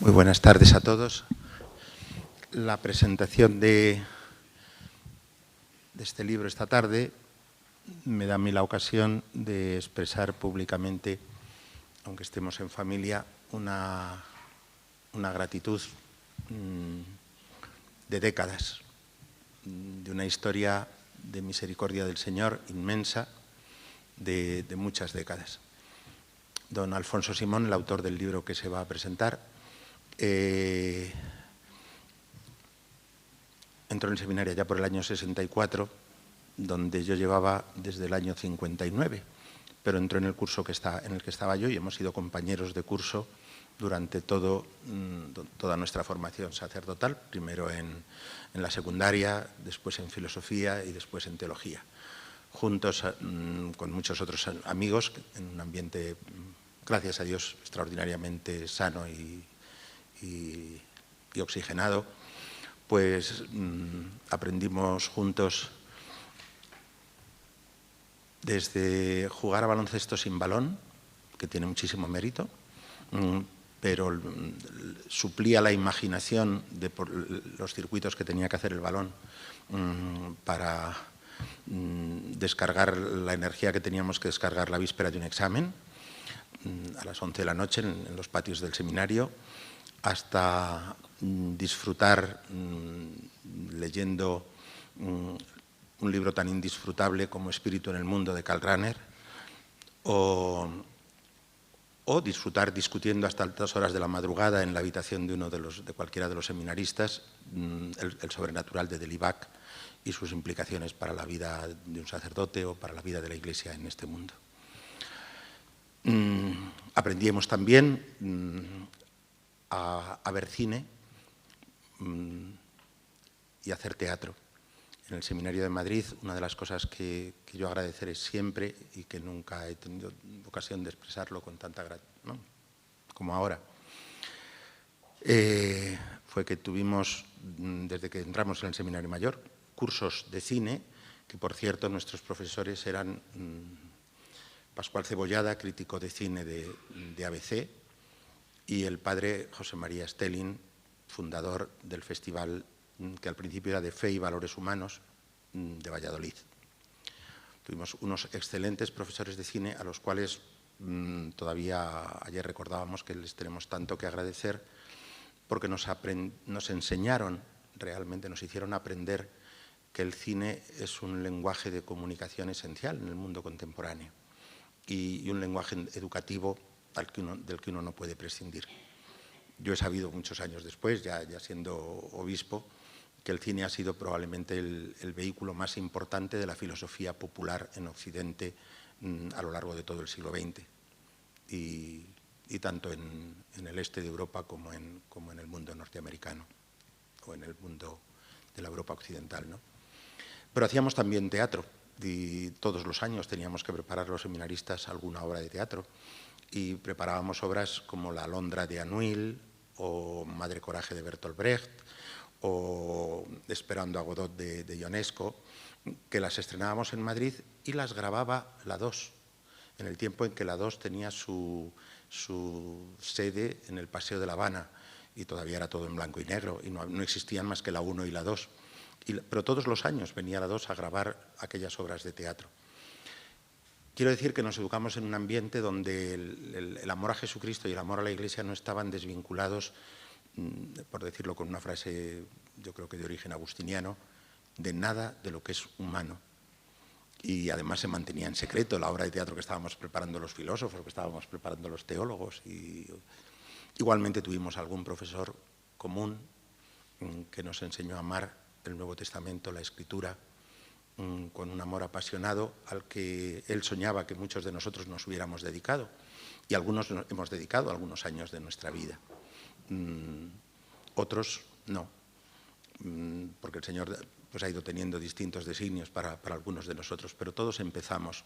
Muy buenas tardes a todos. La presentación de este libro esta tarde me da a mí la ocasión de expresar públicamente, aunque estemos en familia, una gratitud de décadas, de una historia de misericordia del Señor inmensa, de muchas décadas. Don Alfonso Simón, el autor del libro que se va a presentar, entró en el seminario ya por el año 64, donde yo llevaba desde el año 59, pero entró en el curso en el que estaba yo y hemos sido compañeros de curso durante toda nuestra formación sacerdotal, primero en la secundaria, después en filosofía y después en teología, juntos con muchos otros amigos, en un ambiente, gracias a Dios, extraordinariamente sano y oxigenado. Pues aprendimos juntos desde jugar a baloncesto sin balón, que tiene muchísimo mérito, pero suplía la imaginación de los circuitos que tenía que hacer el balón para descargar la energía que teníamos que descargar la víspera de un examen, a las 11 de la noche en los patios del seminario, hasta disfrutar leyendo un libro tan indisfrutable como Espíritu en el mundo de Karl Rahner, o disfrutar discutiendo hasta altas horas de la madrugada en la habitación de cualquiera de los seminaristas el sobrenatural de Delibac y sus implicaciones para la vida de un sacerdote o para la vida de la Iglesia en este mundo. Aprendíamos también a ver cine y a hacer teatro. En el Seminario de Madrid, una de las cosas que yo agradeceré siempre y que nunca he tenido ocasión de expresarlo con tanta gratitud, ¿no?, como ahora, fue que tuvimos, desde que entramos en el Seminario Mayor, cursos de cine, que por cierto nuestros profesores eran Pascual Cebollada, crítico de cine de ABC, y el padre José María Stelling, fundador del festival que al principio era de Fe y Valores Humanos de Valladolid. Tuvimos unos excelentes profesores de cine a los cuales todavía ayer recordábamos que les tenemos tanto que agradecer, porque nos enseñaron realmente, nos hicieron aprender que el cine es un lenguaje de comunicación esencial en el mundo contemporáneo y un lenguaje educativo del que uno no puede prescindir. Yo he sabido muchos años después, ya siendo obispo, que el cine ha sido probablemente el vehículo más importante de la filosofía popular en Occidente a lo largo de todo el siglo XX, y tanto en el este de Europa como en el mundo norteamericano o en el mundo de la Europa occidental, ¿no? Pero hacíamos también teatro y todos los años teníamos que preparar los seminaristas alguna obra de teatro, y preparábamos obras como La Alondra de Anouilh o Madre Coraje de Bertolt Brecht o Esperando a Godot de Ionesco, que las estrenábamos en Madrid y las grababa La 2, en el tiempo en que La 2 tenía su sede en el Paseo de La Habana y todavía era todo en blanco y negro y no existían más que la 1 y la 2. Pero todos los años venía La 2 a grabar aquellas obras de teatro. Quiero decir que nos educamos en un ambiente donde el amor a Jesucristo y el amor a la Iglesia no estaban desvinculados, por decirlo con una frase yo creo que de origen agustiniano, de nada de lo que es humano. Y además se mantenía en secreto la obra de teatro que estábamos preparando los filósofos, que estábamos preparando los teólogos. Y igualmente tuvimos algún profesor común que nos enseñó a amar el Nuevo Testamento, la Escritura, con un amor apasionado al que él soñaba que muchos de nosotros nos hubiéramos dedicado, y algunos nos hemos dedicado algunos años de nuestra vida. Otros no, porque el Señor pues ha ido teniendo distintos designios para algunos de nosotros, pero todos empezamos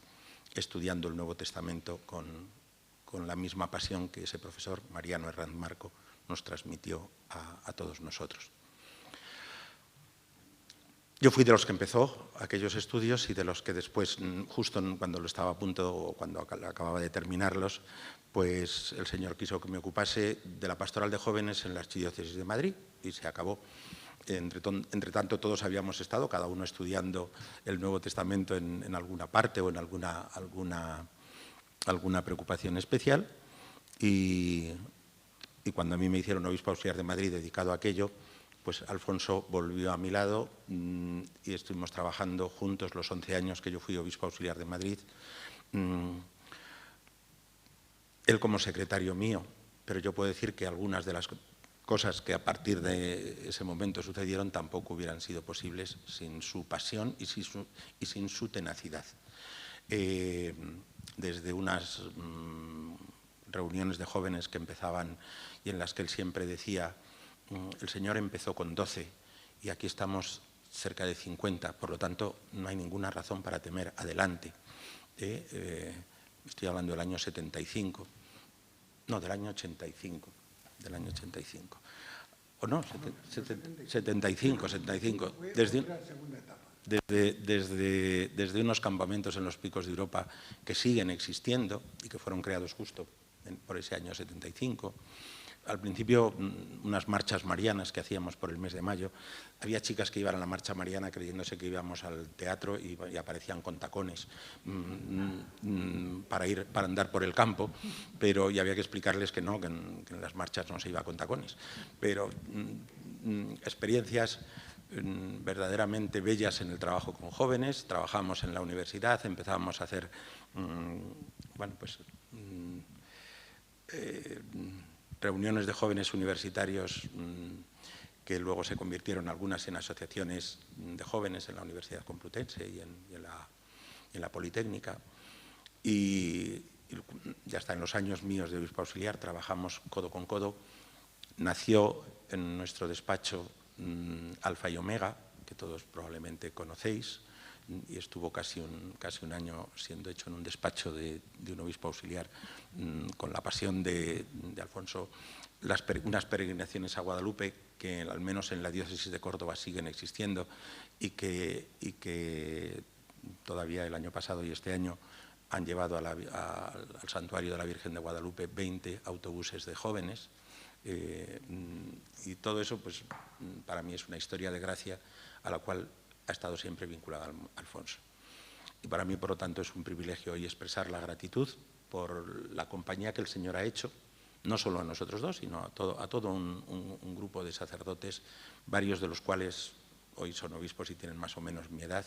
estudiando el Nuevo Testamento con la misma pasión que ese profesor, Mariano Herranz Marco, nos transmitió a todos nosotros. Yo fui de los que empezó aquellos estudios y de los que después, justo cuando lo estaba a punto o cuando acababa de terminarlos, pues el Señor quiso que me ocupase de la pastoral de jóvenes en la Archidiócesis de Madrid y se acabó. Entre tanto, todos habíamos estado, cada uno estudiando el Nuevo Testamento en alguna parte o en alguna preocupación especial. Y cuando a mí me hicieron obispo auxiliar de Madrid dedicado a aquello, pues Alfonso volvió a mi lado y estuvimos trabajando juntos los 11 años que yo fui obispo auxiliar de Madrid. Él como secretario mío, pero yo puedo decir que algunas de las cosas que a partir de ese momento sucedieron tampoco hubieran sido posibles sin su pasión y sin su tenacidad. Desde unas reuniones de jóvenes que empezaban y en las que él siempre decía: el Señor empezó con 12 y aquí estamos cerca de 50, por lo tanto no hay ninguna razón para temer, adelante. Estoy hablando del año 75, no, del año 85, o no, 75, desde unos campamentos en los picos de Europa que siguen existiendo y que fueron creados justo por ese año 75. Al principio, unas marchas marianas que hacíamos por el mes de mayo, había chicas que iban a la marcha mariana creyéndose que íbamos al teatro y aparecían con tacones para andar por el campo, pero y había que explicarles que no, que en las marchas no se iba con tacones. Pero experiencias verdaderamente bellas en el trabajo con jóvenes. Trabajamos en la universidad, empezábamos a hacer, reuniones de jóvenes universitarios que luego se convirtieron algunas en asociaciones de jóvenes en la Universidad Complutense y en la Politécnica. Y ya está, en los años míos de obispo auxiliar trabajamos codo con codo. Nació en nuestro despacho Alfa y Omega, que todos probablemente conocéis, y estuvo casi un año siendo hecho en un despacho de un obispo auxiliar, con la pasión de Alfonso, unas peregrinaciones a Guadalupe que al menos en la diócesis de Córdoba siguen existiendo y que todavía el año pasado y este año han llevado al santuario de la Virgen de Guadalupe 20 autobuses de jóvenes. Y todo eso, pues, para mí es una historia de gracia a la cual ha estado siempre vinculado a Alfonso. Y para mí, por lo tanto, es un privilegio hoy expresar la gratitud por la compañía que el Señor ha hecho, no solo a nosotros dos, sino a todo un grupo de sacerdotes, varios de los cuales hoy son obispos y tienen más o menos mi edad.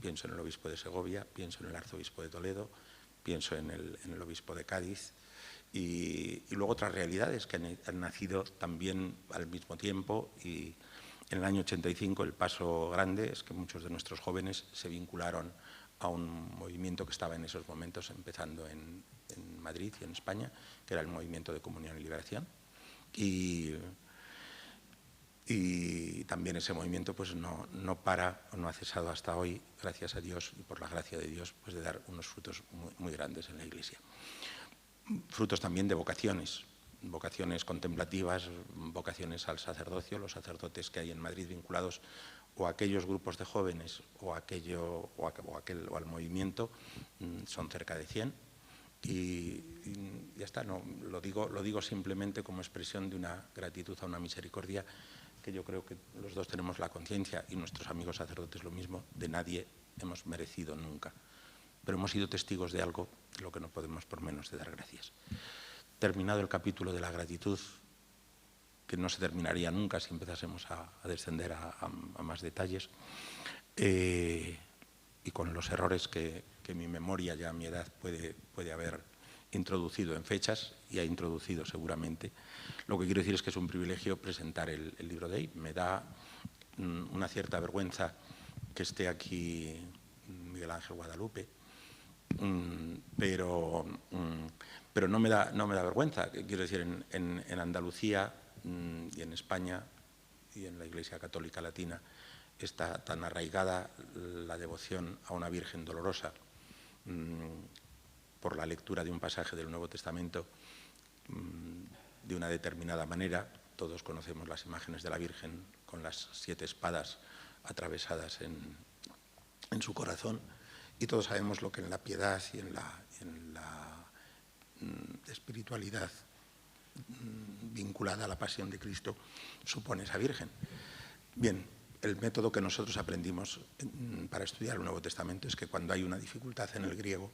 Pienso en el obispo de Segovia, pienso en el arzobispo de Toledo, pienso en el obispo de Cádiz, y luego otras realidades que han nacido también al mismo tiempo. Y en el año 85 el paso grande es que muchos de nuestros jóvenes se vincularon a un movimiento que estaba en esos momentos empezando en Madrid y en España, que era el Movimiento de Comunión y Liberación. Y también ese movimiento pues no para, no ha cesado hasta hoy, gracias a Dios y por la gracia de Dios, pues de dar unos frutos muy grandes en la Iglesia. Frutos también de vocaciones contemplativas, vocaciones al sacerdocio, los sacerdotes que hay en Madrid vinculados o a aquellos grupos de jóvenes o al movimiento, son cerca de 100. Y ya está, no, lo digo simplemente como expresión de una gratitud a una misericordia que yo creo que los dos tenemos la conciencia, y nuestros amigos sacerdotes lo mismo, de nadie hemos merecido nunca. Pero hemos sido testigos de algo de lo que no podemos por menos de dar gracias. Terminado el capítulo de la gratitud, que no se terminaría nunca si empezásemos a descender a más detalles, y con los errores que mi memoria ya a mi edad puede haber introducido en fechas, y ha introducido seguramente, lo que quiero decir es que es un privilegio presentar el libro de hoy. Me da una cierta vergüenza que esté aquí Miguel Ángel Guadalupe, pero no me da vergüenza. Quiero decir, en Andalucía y en España y en la Iglesia Católica Latina está tan arraigada la devoción a una Virgen dolorosa por la lectura de un pasaje del Nuevo Testamento de una determinada manera. Todos conocemos las imágenes de la Virgen con las 7 espadas atravesadas en su corazón, y todos sabemos lo que en la piedad y en la espiritualidad vinculada a la pasión de Cristo supone esa Virgen. Bien, el método que nosotros aprendimos para estudiar el Nuevo Testamento es que cuando hay una dificultad en el griego,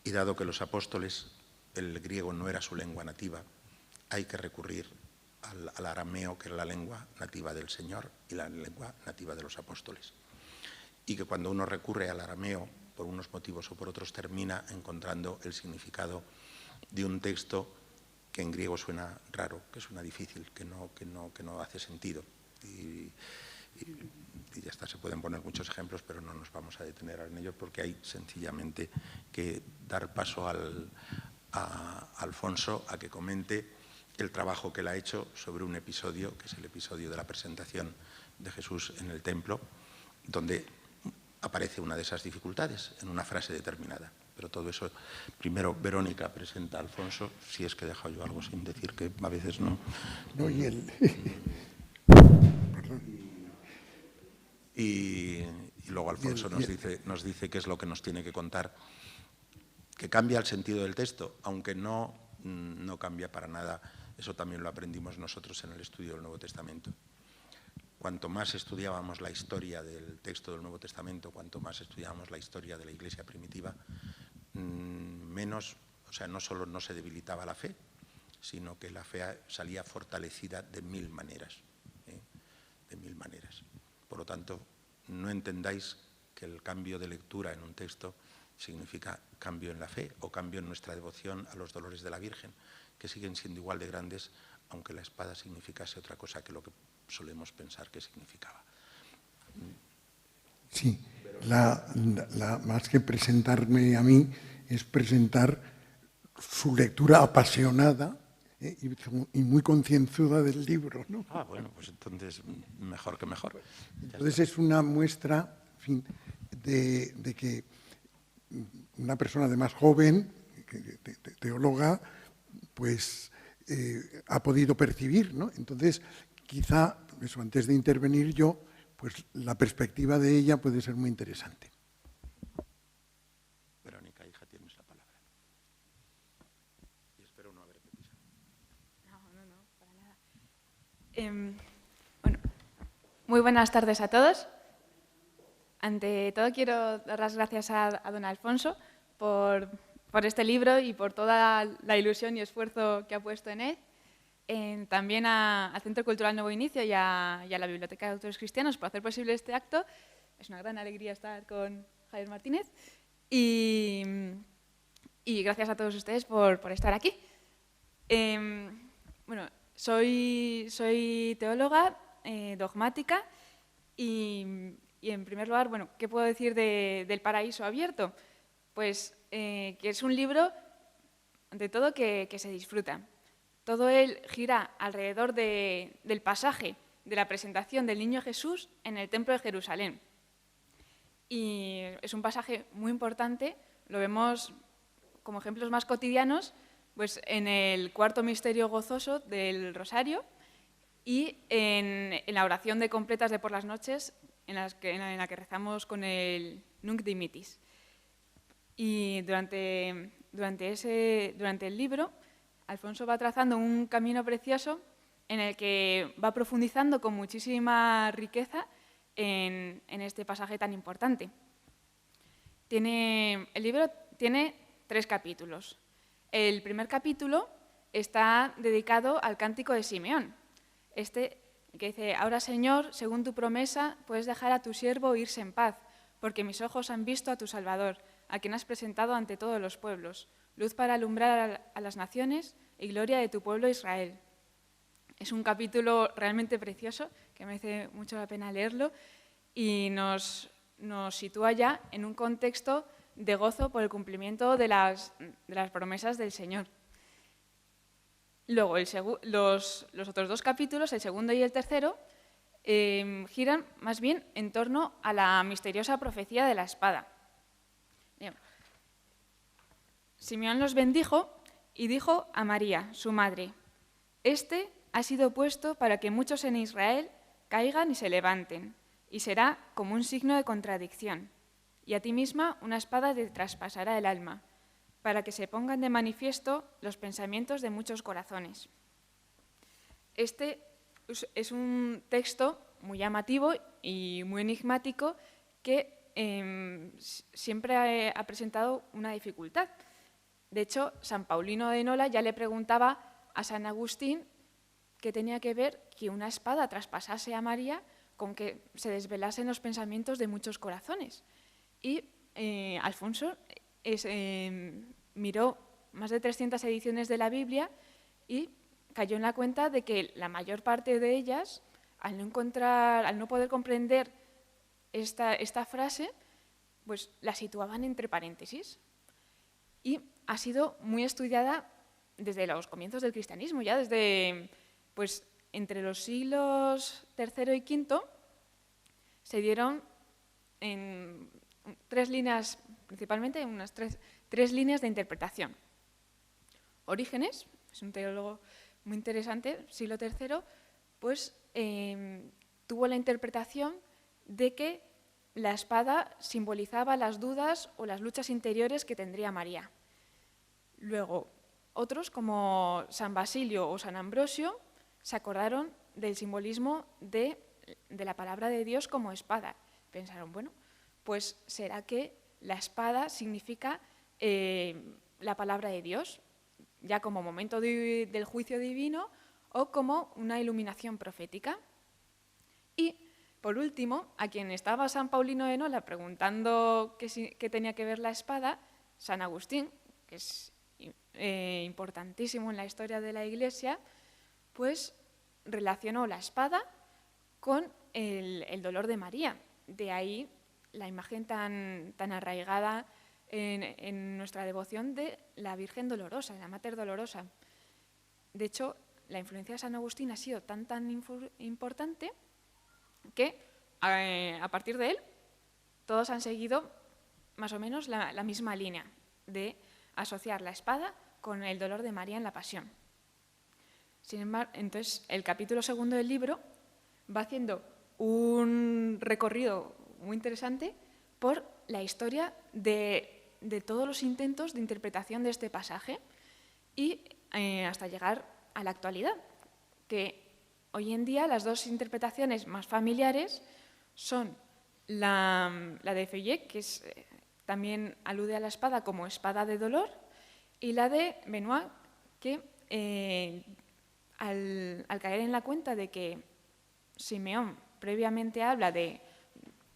y dado que los apóstoles, el griego no era su lengua nativa, hay que recurrir al arameo, que era la lengua nativa del Señor y la lengua nativa de los apóstoles. Y que cuando uno recurre al arameo, por unos motivos o por otros, termina encontrando el significado de un texto que en griego suena raro, que suena difícil, que no hace sentido. Y ya está, se pueden poner muchos ejemplos, pero no nos vamos a detener en ellos porque hay sencillamente que dar paso a Alfonso a que comente el trabajo que él ha hecho sobre un episodio, que es el episodio de la presentación de Jesús en el templo, donde aparece una de esas dificultades en una frase determinada. Pero todo eso, primero Verónica presenta a Alfonso, si es que he dejado yo algo sin decir, que a veces no. No, y él. Y luego Alfonso nos dice qué es lo que nos tiene que contar, que cambia el sentido del texto, aunque no cambia para nada. Eso también lo aprendimos nosotros en el estudio del Nuevo Testamento. Cuanto más estudiábamos la historia del texto del Nuevo Testamento, cuanto más estudiábamos la historia de la Iglesia primitiva, menos, o sea, no solo no se debilitaba la fe, sino que la fe salía fortalecida de mil maneras, de mil maneras. Por lo tanto, no entendáis que el cambio de lectura en un texto significa cambio en la fe o cambio en nuestra devoción a los dolores de la Virgen, que siguen siendo igual de grandes, aunque la espada significase otra cosa que lo que solemos pensar que significaba. Sí, más que presentarme a mí, es presentar su lectura apasionada y muy concienzuda del libro, ¿no? Ah, bueno, pues entonces mejor que mejor. Entonces es una muestra, en fin, de que una persona además joven, teóloga, pues ha podido percibir, ¿no? Entonces, quizá, eso, antes de intervenir yo, pues la perspectiva de ella puede ser muy interesante. Verónica, hija, tienes la palabra. Y espero no haberte pisado. No, para nada. Bueno, muy buenas tardes a todos. Ante todo quiero dar las gracias a don Alfonso por este libro y por toda la ilusión y esfuerzo que ha puesto en él. También al Centro Cultural Nuevo Inicio y a la Biblioteca de Autores Cristianos por hacer posible este acto. Es una gran alegría estar con Javier Martínez y gracias a todos ustedes por estar aquí. Bueno, soy teóloga dogmática y en primer lugar, bueno, ¿qué puedo decir del Paraíso Abierto? Pues que es un libro, ante todo, que se disfruta. Todo él gira alrededor del pasaje de la presentación del niño Jesús en el Templo de Jerusalén. Y es un pasaje muy importante, lo vemos como ejemplos más cotidianos, pues en el cuarto misterio gozoso del Rosario y en la oración de completas de por las noches, en la que rezamos con el Nunc Dimittis. Y durante el libro, Alfonso va trazando un camino precioso en el que va profundizando con muchísima riqueza en este pasaje tan importante. El libro tiene 3 capítulos. El primer capítulo está dedicado al cántico de Simeón, que dice: «Ahora, Señor, según tu promesa, puedes dejar a tu siervo irse en paz, porque mis ojos han visto a tu Salvador, a quien has presentado ante todos los pueblos, luz para alumbrar a las naciones y gloria de tu pueblo Israel». Es un capítulo realmente precioso, que merece mucho la pena leerlo, y nos sitúa ya en un contexto de gozo por el cumplimiento de las promesas del Señor. Luego, los otros 2 capítulos, el segundo y el tercero, giran más bien en torno a la misteriosa profecía de la espada. Bien. Simeón los bendijo y dijo a María, su madre: «Este ha sido puesto para que muchos en Israel caigan y se levanten, y será como un signo de contradicción. Y a ti misma una espada te traspasará el alma, para que se pongan de manifiesto los pensamientos de muchos corazones. Este es un texto muy llamativo y muy enigmático que siempre ha presentado una dificultad. De hecho, San Paulino de Nola ya le preguntaba a San Agustín qué tenía que ver que una espada traspasase a María con que se desvelasen los pensamientos de muchos corazones. Y Alfonso miró más de 300 ediciones de la Biblia y cayó en la cuenta de que la mayor parte de ellas, al no poder comprender esta frase, pues la situaban entre paréntesis. Y ha sido muy estudiada desde los comienzos del cristianismo, ya desde, pues, entre los siglos III y V, se dieron en tres líneas, principalmente unas tres líneas de interpretación. Orígenes, es un teólogo muy interesante, siglo III, pues tuvo la interpretación de que la espada simbolizaba las dudas o las luchas interiores que tendría María. Luego, otros como San Basilio o San Ambrosio se acordaron del simbolismo de la palabra de Dios como espada. Pensaron, bueno, pues será que la espada significa la palabra de Dios, ya como momento del juicio divino o como una iluminación profética. Y, por último, a quien estaba San Paulino de Nola preguntando qué tenía que ver la espada, San Agustín, que es importantísimo en la historia de la Iglesia, pues relacionó la espada con el dolor de María. De ahí la imagen tan arraigada en nuestra devoción de la Virgen Dolorosa, de la Mater Dolorosa. De hecho, la influencia de San Agustín ha sido tan importante que a partir de él todos han seguido más o menos la misma línea de asociar la espada con el dolor de María en la Pasión. Sin embargo, entonces, el capítulo 2 del libro va haciendo un recorrido muy interesante por la historia de todos los intentos de interpretación de este pasaje y hasta llegar a la actualidad, que hoy en día las dos interpretaciones más familiares son la de Feuillet, que también alude a la espada como espada de dolor, y la de Benoit, que al caer en la cuenta de que Simeón previamente habla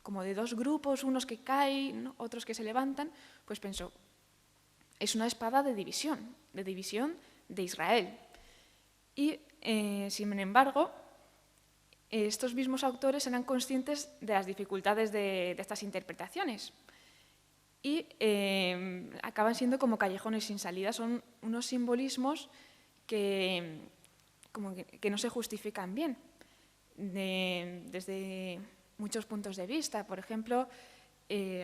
como de dos grupos, unos que caen, ¿no?, otros que se levantan, pues pensó, es una espada de división de Israel. Y, sin embargo, estos mismos autores eran conscientes de las dificultades de estas interpretaciones y acaban siendo como callejones sin salida. Son unos simbolismos que no se justifican bien desde muchos puntos de vista. Por ejemplo,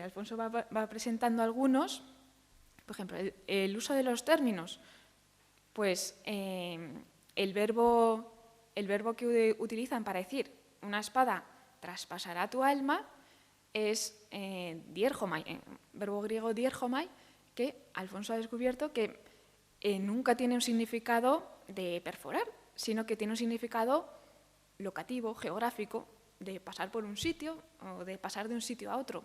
Alfonso va presentando algunos. Por ejemplo, el uso de los términos. Pues el verbo que utilizan para decir una espada traspasará tu alma es dierjomai, verbo griego dierjomai, que Alfonso ha descubierto que nunca tiene un significado de perforar, sino que tiene un significado locativo, geográfico, de pasar por un sitio o de pasar de un sitio a otro.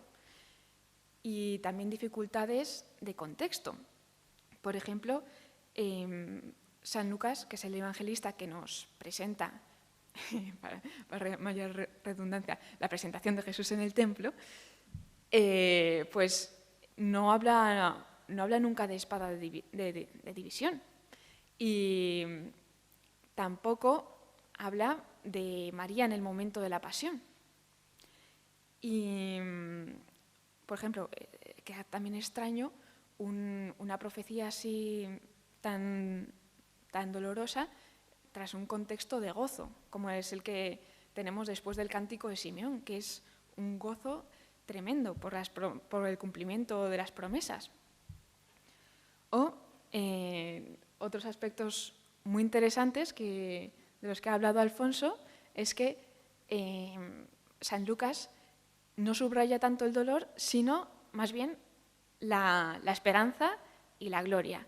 Y también dificultades de contexto. Por ejemplo, San Lucas, que es el evangelista que nos presenta, para mayor redundancia, la presentación de Jesús en el templo, pues no habla nunca de espada de división. Y tampoco habla de María en el momento de la pasión. Y, por ejemplo, queda también extraño una profecía así tan dolorosa tras un contexto de gozo, como es el que tenemos después del cántico de Simeón, que es un gozo tremendo por el cumplimiento de las promesas. O otros aspectos muy interesantes de los que ha hablado Alfonso es que San Lucas no subraya tanto el dolor, sino más bien la esperanza y la gloria.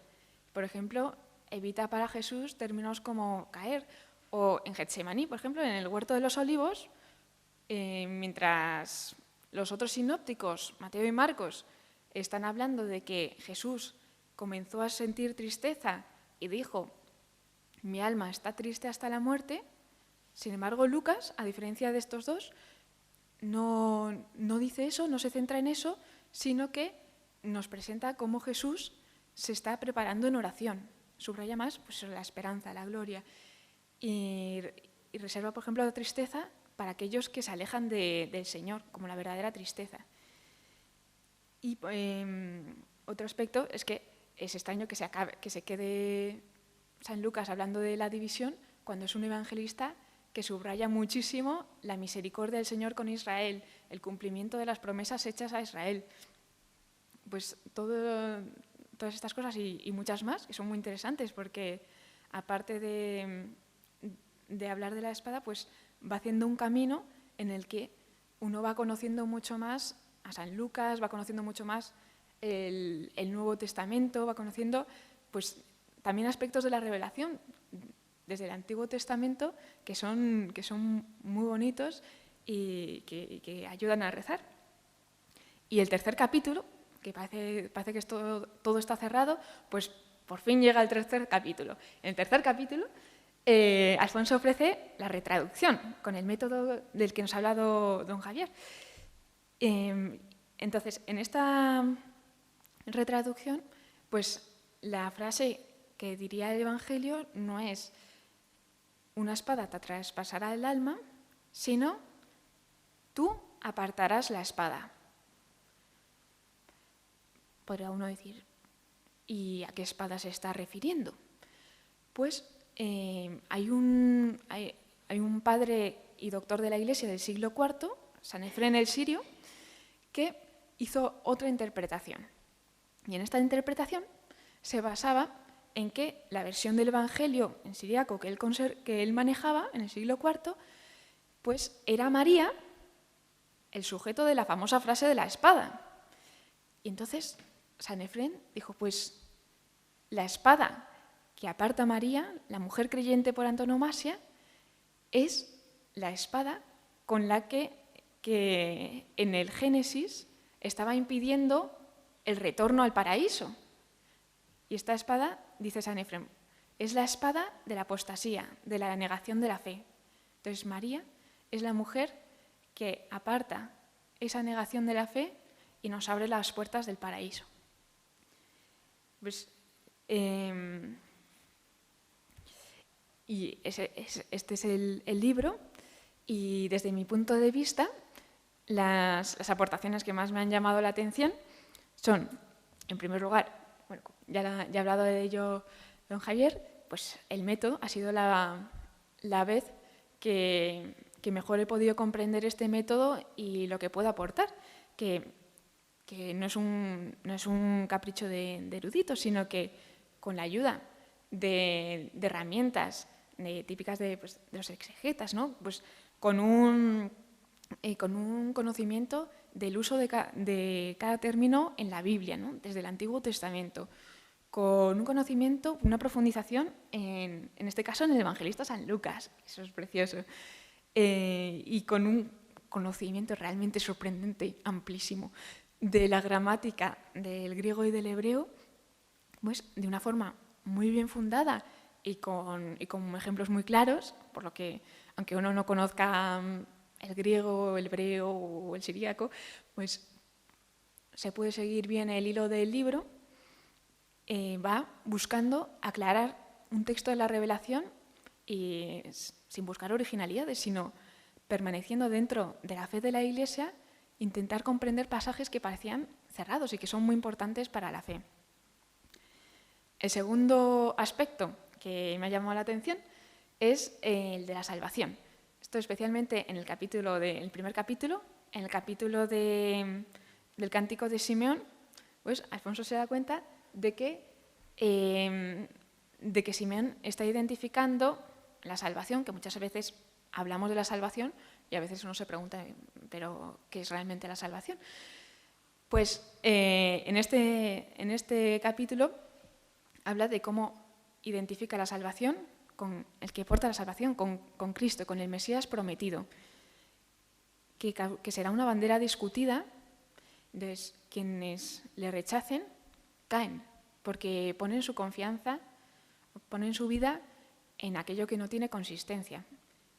Por ejemplo, evita para Jesús términos como caer, o en Getsemaní, por ejemplo, en el Huerto de los Olivos, mientras los otros sinópticos, Mateo y Marcos, están hablando de que Jesús comenzó a sentir tristeza y dijo: mi alma está triste hasta la muerte. Sin embargo, Lucas, a diferencia de estos dos, no dice eso, no se centra en eso, sino que nos presenta cómo Jesús se está preparando en oración. Subraya más pues, la esperanza, la gloria. Y reserva, por ejemplo, la tristeza para aquellos que se alejan del Señor, como la verdadera tristeza. Y otro aspecto es que es extraño que se quede San Lucas hablando de la división cuando es un evangelista que subraya muchísimo la misericordia del Señor con Israel, el cumplimiento de las promesas hechas a Israel. Pues todas estas cosas y muchas más, que son muy interesantes, porque aparte de hablar de la espada, pues va haciendo un camino en el que uno va conociendo mucho más a San Lucas, va conociendo mucho más el Nuevo Testamento, va conociendo pues también aspectos de la revelación desde el Antiguo Testamento que son muy bonitos y que ayudan a rezar. Y el tercer capítulo, que parece que todo está cerrado, pues por fin llega el tercer capítulo. En el tercer capítulo, Alfonso ofrece la retraducción, con el método del que nos ha hablado don Javier. Entonces, en esta retraducción, pues la frase que diría el Evangelio no es una espada te traspasará el alma, sino tú apartarás la espada. Podrá uno decir, ¿y a qué espada se está refiriendo? Pues hay un padre y doctor de la Iglesia del siglo IV, San Efrén el Sirio, que hizo otra interpretación. Y en esta interpretación se basaba en que la versión del Evangelio en siriaco que él manejaba en el siglo IV, pues era María el sujeto de la famosa frase de la espada. Y entonces San Efrén dijo, pues la espada que aparta a María, la mujer creyente por antonomasia, es la espada con la que en el Génesis estaba impidiendo el retorno al paraíso. Y esta espada, dice San Efrén, es la espada de la apostasía, de la negación de la fe. Entonces María es la mujer que aparta esa negación de la fe y nos abre las puertas del paraíso. Pues, y este es el libro, y desde mi punto de vista, las aportaciones que más me han llamado la atención son, en primer lugar, bueno, ya ha hablado de ello don Javier, pues el método ha sido la vez que mejor he podido comprender este método y lo que puede aportar, que no es un capricho de eruditos, sino que con la ayuda de herramientas típicas de los exegetas, ¿no? Pues con un conocimiento del uso de cada término en la Biblia, ¿no? Desde el Antiguo Testamento, con un conocimiento, una profundización, en este caso en el evangelista San Lucas, eso es precioso, y con un conocimiento realmente sorprendente, amplísimo, de la gramática del griego y del hebreo, pues de una forma muy bien fundada y con ejemplos muy claros, por lo que, aunque uno no conozca el griego, el hebreo o el siríaco, pues se puede seguir bien el hilo del libro, va buscando aclarar un texto de la revelación y sin buscar originalidades, sino permaneciendo dentro de la fe de la Iglesia, intentar comprender pasajes que parecían cerrados y que son muy importantes para la fe. El segundo aspecto que me ha llamado la atención es el de la salvación. Esto especialmente en el primer capítulo, en el capítulo del Cántico de Simeón, pues Alfonso se da cuenta de que Simeón está identificando la salvación, que muchas veces hablamos de la salvación, Y a veces uno se pregunta, ¿pero qué es realmente la salvación? Pues en este capítulo habla de cómo identifica la salvación, con el que porta la salvación, con Cristo, con el Mesías prometido, que será una bandera discutida. Entonces, quienes le rechacen caen, porque ponen su confianza, ponen su vida en aquello que no tiene consistencia.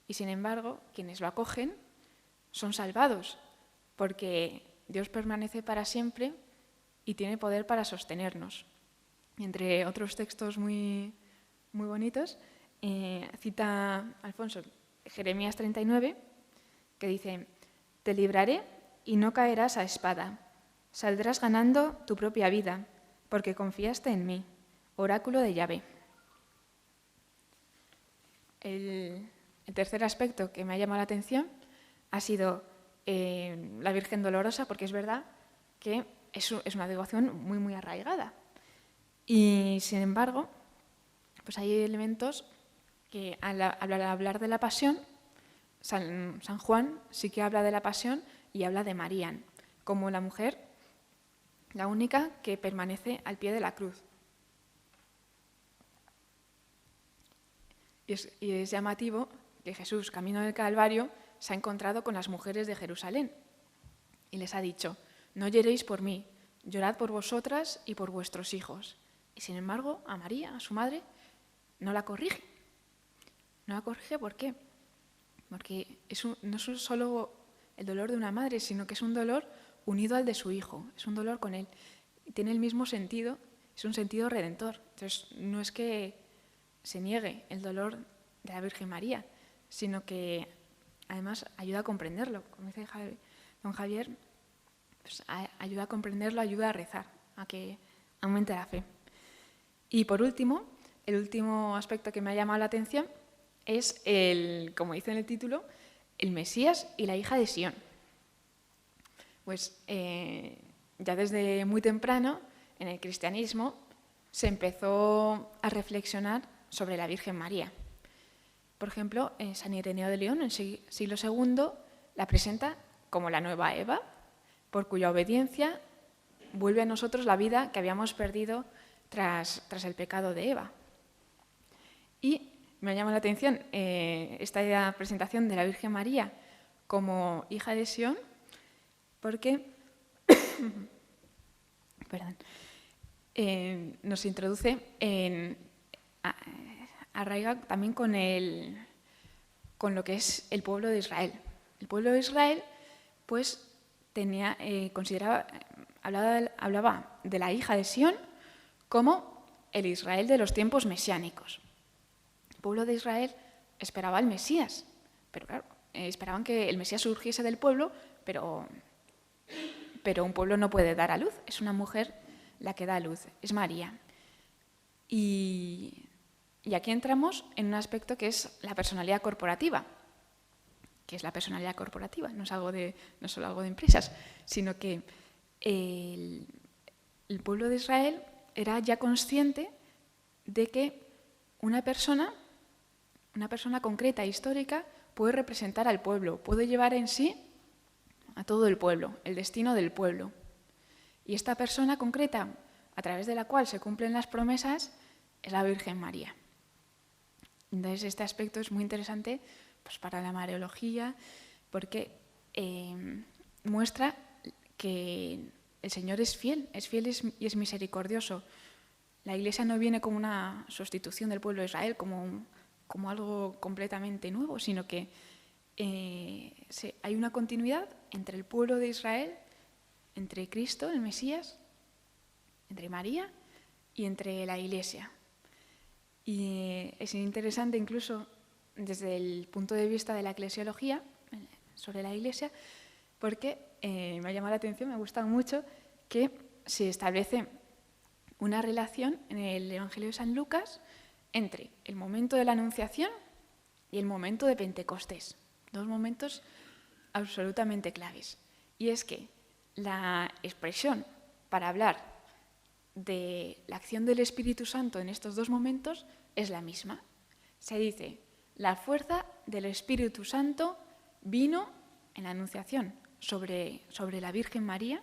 Y sin embargo, quienes lo acogen son salvados, porque Dios permanece para siempre y tiene poder para sostenernos. Entre otros textos muy, muy bonitos, cita Alfonso Jeremías 39, que dice: «Te libraré y no caerás a espada. Saldrás ganando tu propia vida, porque confiaste en mí, oráculo de Yahvé». El tercer aspecto que me ha llamado la atención ha sido la Virgen Dolorosa, porque es verdad que es una devoción muy, muy arraigada. Y, sin embargo, pues hay elementos que al hablar de la pasión, San Juan sí que habla de la pasión y habla de María, como la mujer, la única que permanece al pie de la cruz. Y es llamativo que Jesús, camino del Calvario, se ha encontrado con las mujeres de Jerusalén y les ha dicho: «No lloréis por mí, llorad por vosotras y por vuestros hijos». Y sin embargo, a María, a su madre, no la corrige. No la corrige, ¿por qué? Porque no es solo el dolor de una madre, sino que es un dolor unido al de su hijo, es un dolor con él. Tiene el mismo sentido, es un sentido redentor. Entonces, no es que se niegue el dolor de la Virgen María, sino que además ayuda a comprenderlo. Como dice don Javier, pues ayuda a comprenderlo, ayuda a rezar, a que aumente la fe. Y por último, el último aspecto que me ha llamado la atención es, como dice en el título, el Mesías y la hija de Sión. Pues ya desde muy temprano en el cristianismo se empezó a reflexionar sobre la Virgen María. Por ejemplo, San Ireneo de León, en el siglo II, la presenta como la nueva Eva, por cuya obediencia vuelve a nosotros la vida que habíamos perdido tras el pecado de Eva. Y me llama la atención esta presentación de la Virgen María como hija de Sión, porque nos introduce arraiga también con lo que es el pueblo de Israel. El pueblo de Israel, pues, hablaba de la hija de Sión como el Israel de los tiempos mesiánicos. El pueblo de Israel esperaba al Mesías, pero claro, esperaban que el Mesías surgiese del pueblo, pero un pueblo no puede dar a luz, es una mujer la que da a luz, es María. Y aquí entramos en un aspecto que es la personalidad corporativa. ¿Qué es la personalidad corporativa? No es solo algo de empresas, sino que el pueblo de Israel era ya consciente de que una persona concreta, histórica, puede representar al pueblo, puede llevar en sí a todo el pueblo, el destino del pueblo. Y esta persona concreta, a través de la cual se cumplen las promesas, es la Virgen María. Entonces, este aspecto es muy interesante, pues, para la Mariología, porque muestra que el Señor es fiel y es misericordioso. La Iglesia no viene como una sustitución del pueblo de Israel, como algo completamente nuevo, sino que hay una continuidad entre el pueblo de Israel, entre Cristo, el Mesías, entre María y entre la Iglesia. Y es interesante incluso desde el punto de vista de la eclesiología sobre la Iglesia, porque me ha llamado la atención, me ha gustado mucho que se establece una relación en el Evangelio de San Lucas entre el momento de la Anunciación y el momento de Pentecostés. Dos momentos absolutamente claves. Y es que la expresión para hablar de la acción del Espíritu Santo en estos dos momentos es la misma. Se dice: la fuerza del Espíritu Santo vino en la Anunciación sobre la Virgen María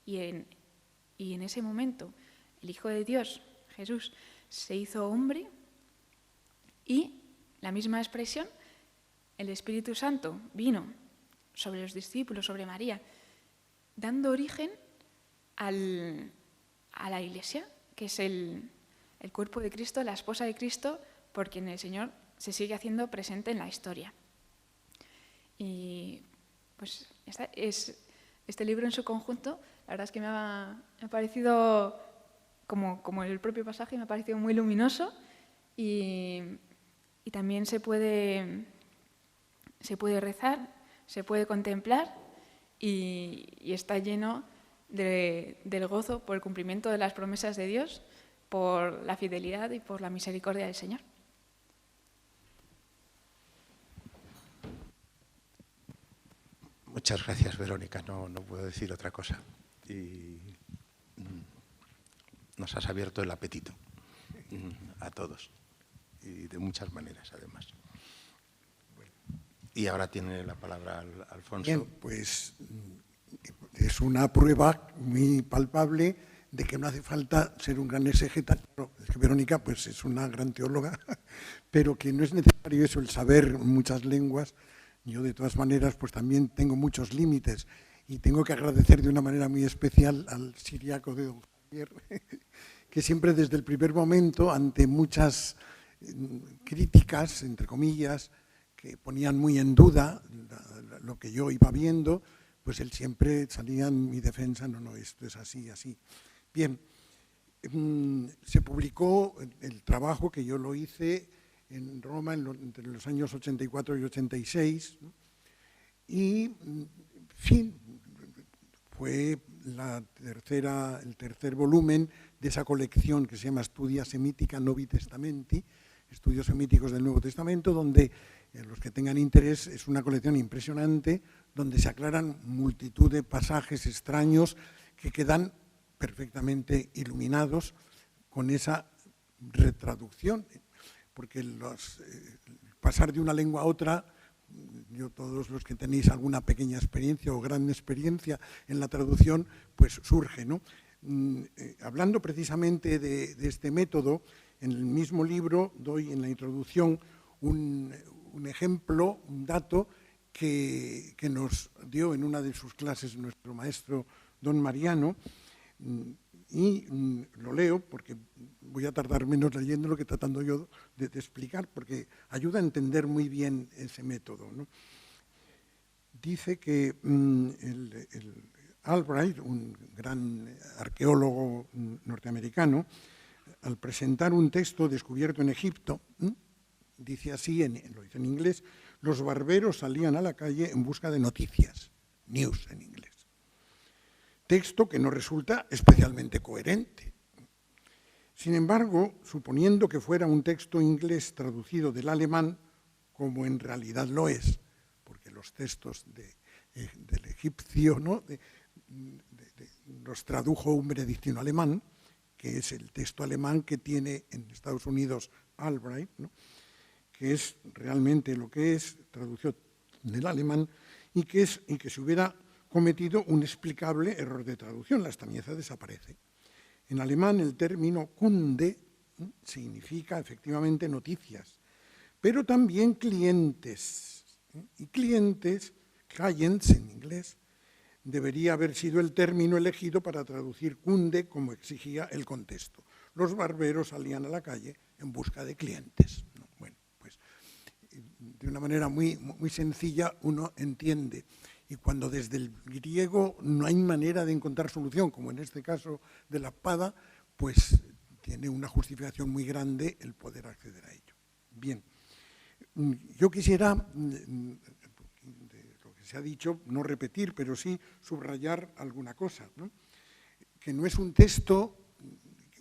y en ese momento el Hijo de Dios, Jesús, se hizo hombre y la misma expresión, el Espíritu Santo vino sobre los discípulos, sobre María, dando origen a la Iglesia, que es el cuerpo de Cristo, la esposa de Cristo, por quien el Señor se sigue haciendo presente en la historia. Y pues este libro en su conjunto, la verdad es que me ha parecido, como el propio pasaje, me ha parecido muy luminoso y también se puede rezar, se puede contemplar y está lleno del gozo por el cumplimiento de las promesas de Dios, por la fidelidad y por la misericordia del Señor. Muchas gracias, Verónica. No puedo decir otra cosa. Y nos has abierto el apetito a todos y de muchas maneras, además. Y ahora tiene la palabra Alfonso. Bien, pues es una prueba muy palpable de que no hace falta ser un gran exégeta. Claro, es que Verónica pues, es una gran teóloga, pero que no es necesario eso, el saber muchas lenguas. Yo, de todas maneras, pues también tengo muchos límites y tengo que agradecer de una manera muy especial al siriaco de don Javier, que siempre desde el primer momento, ante muchas críticas, entre comillas, que ponían muy en duda lo que yo iba viendo, pues él siempre salía en mi defensa, no, esto es así, así. Bien, se publicó el trabajo que yo lo hice en Roma entre los años 84 y 86, ¿no? Y, en fin, fue el tercer volumen de esa colección que se llama Studia Semitica Novi Testamenti, Estudios Semíticos del Nuevo Testamento, donde los que tengan interés es una colección impresionante, donde se aclaran multitud de pasajes extraños que quedan perfectamente iluminados con esa retraducción, porque pasar de una lengua a otra, todos los que tenéis alguna pequeña experiencia o gran experiencia en la traducción, pues surge, ¿no? Hablando precisamente de este método, en el mismo libro doy en la introducción un ejemplo, un dato que nos dio en una de sus clases nuestro maestro don Mariano, y lo leo porque voy a tardar menos leyéndolo que tratando yo de explicar, porque ayuda a entender muy bien ese método, ¿no? Dice que Albright, un gran arqueólogo norteamericano, al presentar un texto descubierto en Egipto, dice así, lo dice en inglés: los barberos salían a la calle en busca de noticias, news en inglés. Texto que no resulta especialmente coherente. Sin embargo, suponiendo que fuera un texto inglés traducido del alemán, como en realidad lo es, porque los textos del egipcio, ¿no? los tradujo un benedictino alemán, que es el texto alemán que tiene en Estados Unidos Albright, ¿no? Que es realmente lo que es, traducción del alemán, y que se hubiera cometido un explicable error de traducción. La extrañeza desaparece. En alemán el término Kunde significa efectivamente noticias, pero también clientes. Y clientes, clients en inglés, debería haber sido el término elegido para traducir Kunde como exigía el contexto. Los barberos salían a la calle en busca de clientes. Bueno, pues de una manera muy, muy sencilla uno entiende. Y cuando desde el griego no hay manera de encontrar solución, como en este caso de la espada, pues tiene una justificación muy grande el poder acceder a ello. Bien, yo quisiera, de lo que se ha dicho, no repetir, pero sí subrayar alguna cosa, ¿no? Que no es un texto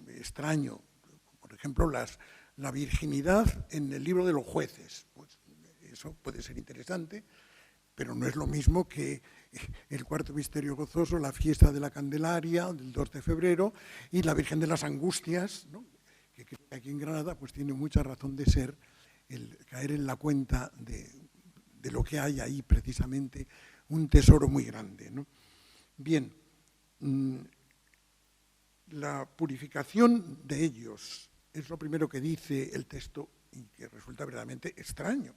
extraño. Por ejemplo, la virginidad en el libro de los jueces. Pues eso puede ser interesante, pero no es lo mismo que el cuarto misterio gozoso, la fiesta de la Candelaria, del 2 de febrero, y la Virgen de las Angustias, ¿no? Que aquí en Granada pues tiene mucha razón de ser el caer en la cuenta de de lo que hay ahí precisamente un tesoro muy grande, ¿no? Bien, la purificación de ellos es lo primero que dice el texto y que resulta verdaderamente extraño.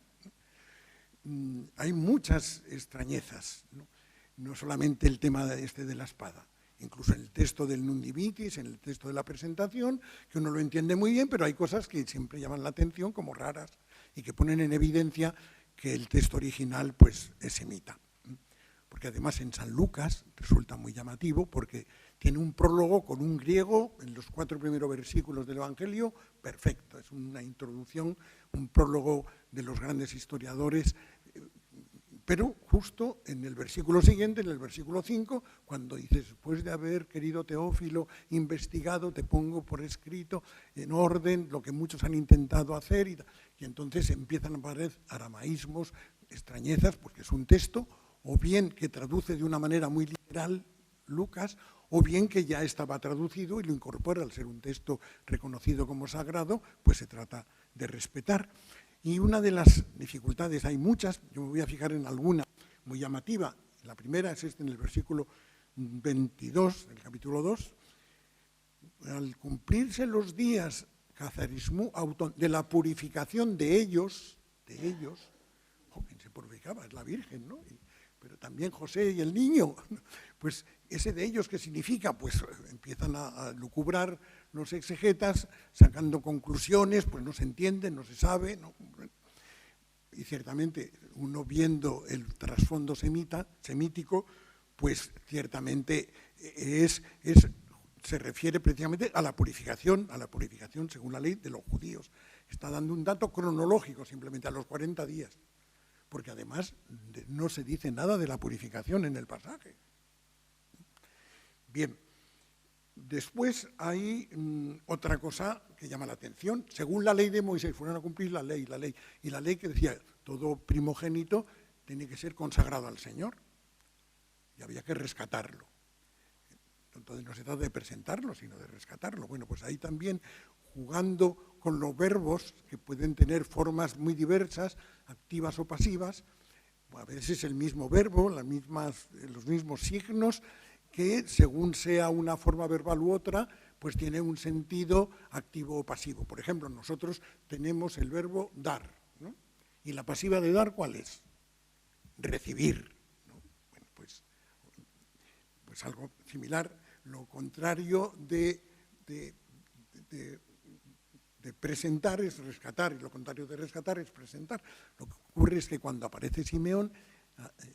Hay muchas extrañezas, no solamente el tema de la espada, incluso en el texto del Nundivitis, en el texto de la presentación, que uno lo entiende muy bien, pero hay cosas que siempre llaman la atención como raras y que ponen en evidencia que el texto original pues, es semita. Porque además en San Lucas resulta muy llamativo porque tiene un prólogo con un griego en los 4 primeros versículos del Evangelio, perfecto, es una introducción, un prólogo de los grandes historiadores, pero justo en el versículo siguiente, en el versículo 5, cuando dices, después de haber, querido Teófilo, investigado, te pongo por escrito, en orden, lo que muchos han intentado hacer, y entonces empiezan a aparecer aramaísmos, extrañezas, porque es un texto, o bien que traduce de una manera muy literal Lucas, o bien que ya estaba traducido y lo incorpora al ser un texto reconocido como sagrado, pues se trata de respetar. Y una de las dificultades, hay muchas, yo me voy a fijar en alguna muy llamativa. La primera es en el versículo 22, del capítulo 2. Al cumplirse los días de la purificación de ellos, ¿quién se purificaba? Es la Virgen, ¿no? Pero también José y el niño, pues ese de ellos, ¿qué significa? Pues empiezan a lucubrar los exegetas, sacando conclusiones, pues no se entiende, no se sabe, ¿no? Y ciertamente uno viendo el trasfondo semítico, pues ciertamente se refiere precisamente a la purificación según la ley de los judíos. Está dando un dato cronológico simplemente a los 40 días. Porque además no se dice nada de la purificación en el pasaje. Bien, después hay otra cosa que llama la atención. Según la ley de Moisés, fueron a cumplir la ley, y la ley que decía, todo primogénito tiene que ser consagrado al Señor, y había que rescatarlo. Entonces no se trata de presentarlo, sino de rescatarlo. Bueno, pues ahí también, jugando con los verbos, que pueden tener formas muy diversas, activas o pasivas, a veces el mismo verbo, los mismos signos, que según sea una forma verbal u otra, pues tiene un sentido activo o pasivo. Por ejemplo, nosotros tenemos el verbo dar, ¿no? ¿Y la pasiva de dar cuál es? Recibir, ¿no? Bueno, pues algo similar. Lo contrario de presentar es rescatar, y lo contrario de rescatar es presentar. Lo que ocurre es que cuando aparece Simeón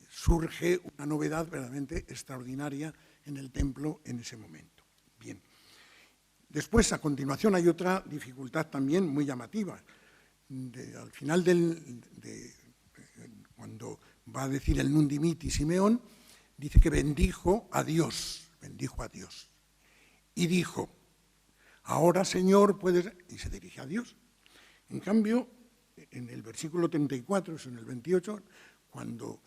surge una novedad verdaderamente extraordinaria en el templo en ese momento. Bien. Después, a continuación, hay otra dificultad también muy llamativa. Al final cuando va a decir el Nundimiti Simeón, dice que bendijo a Dios, y dijo, ahora, Señor, puedes... Y se dirige a Dios. En cambio, en el versículo 34, eso en el 28, cuando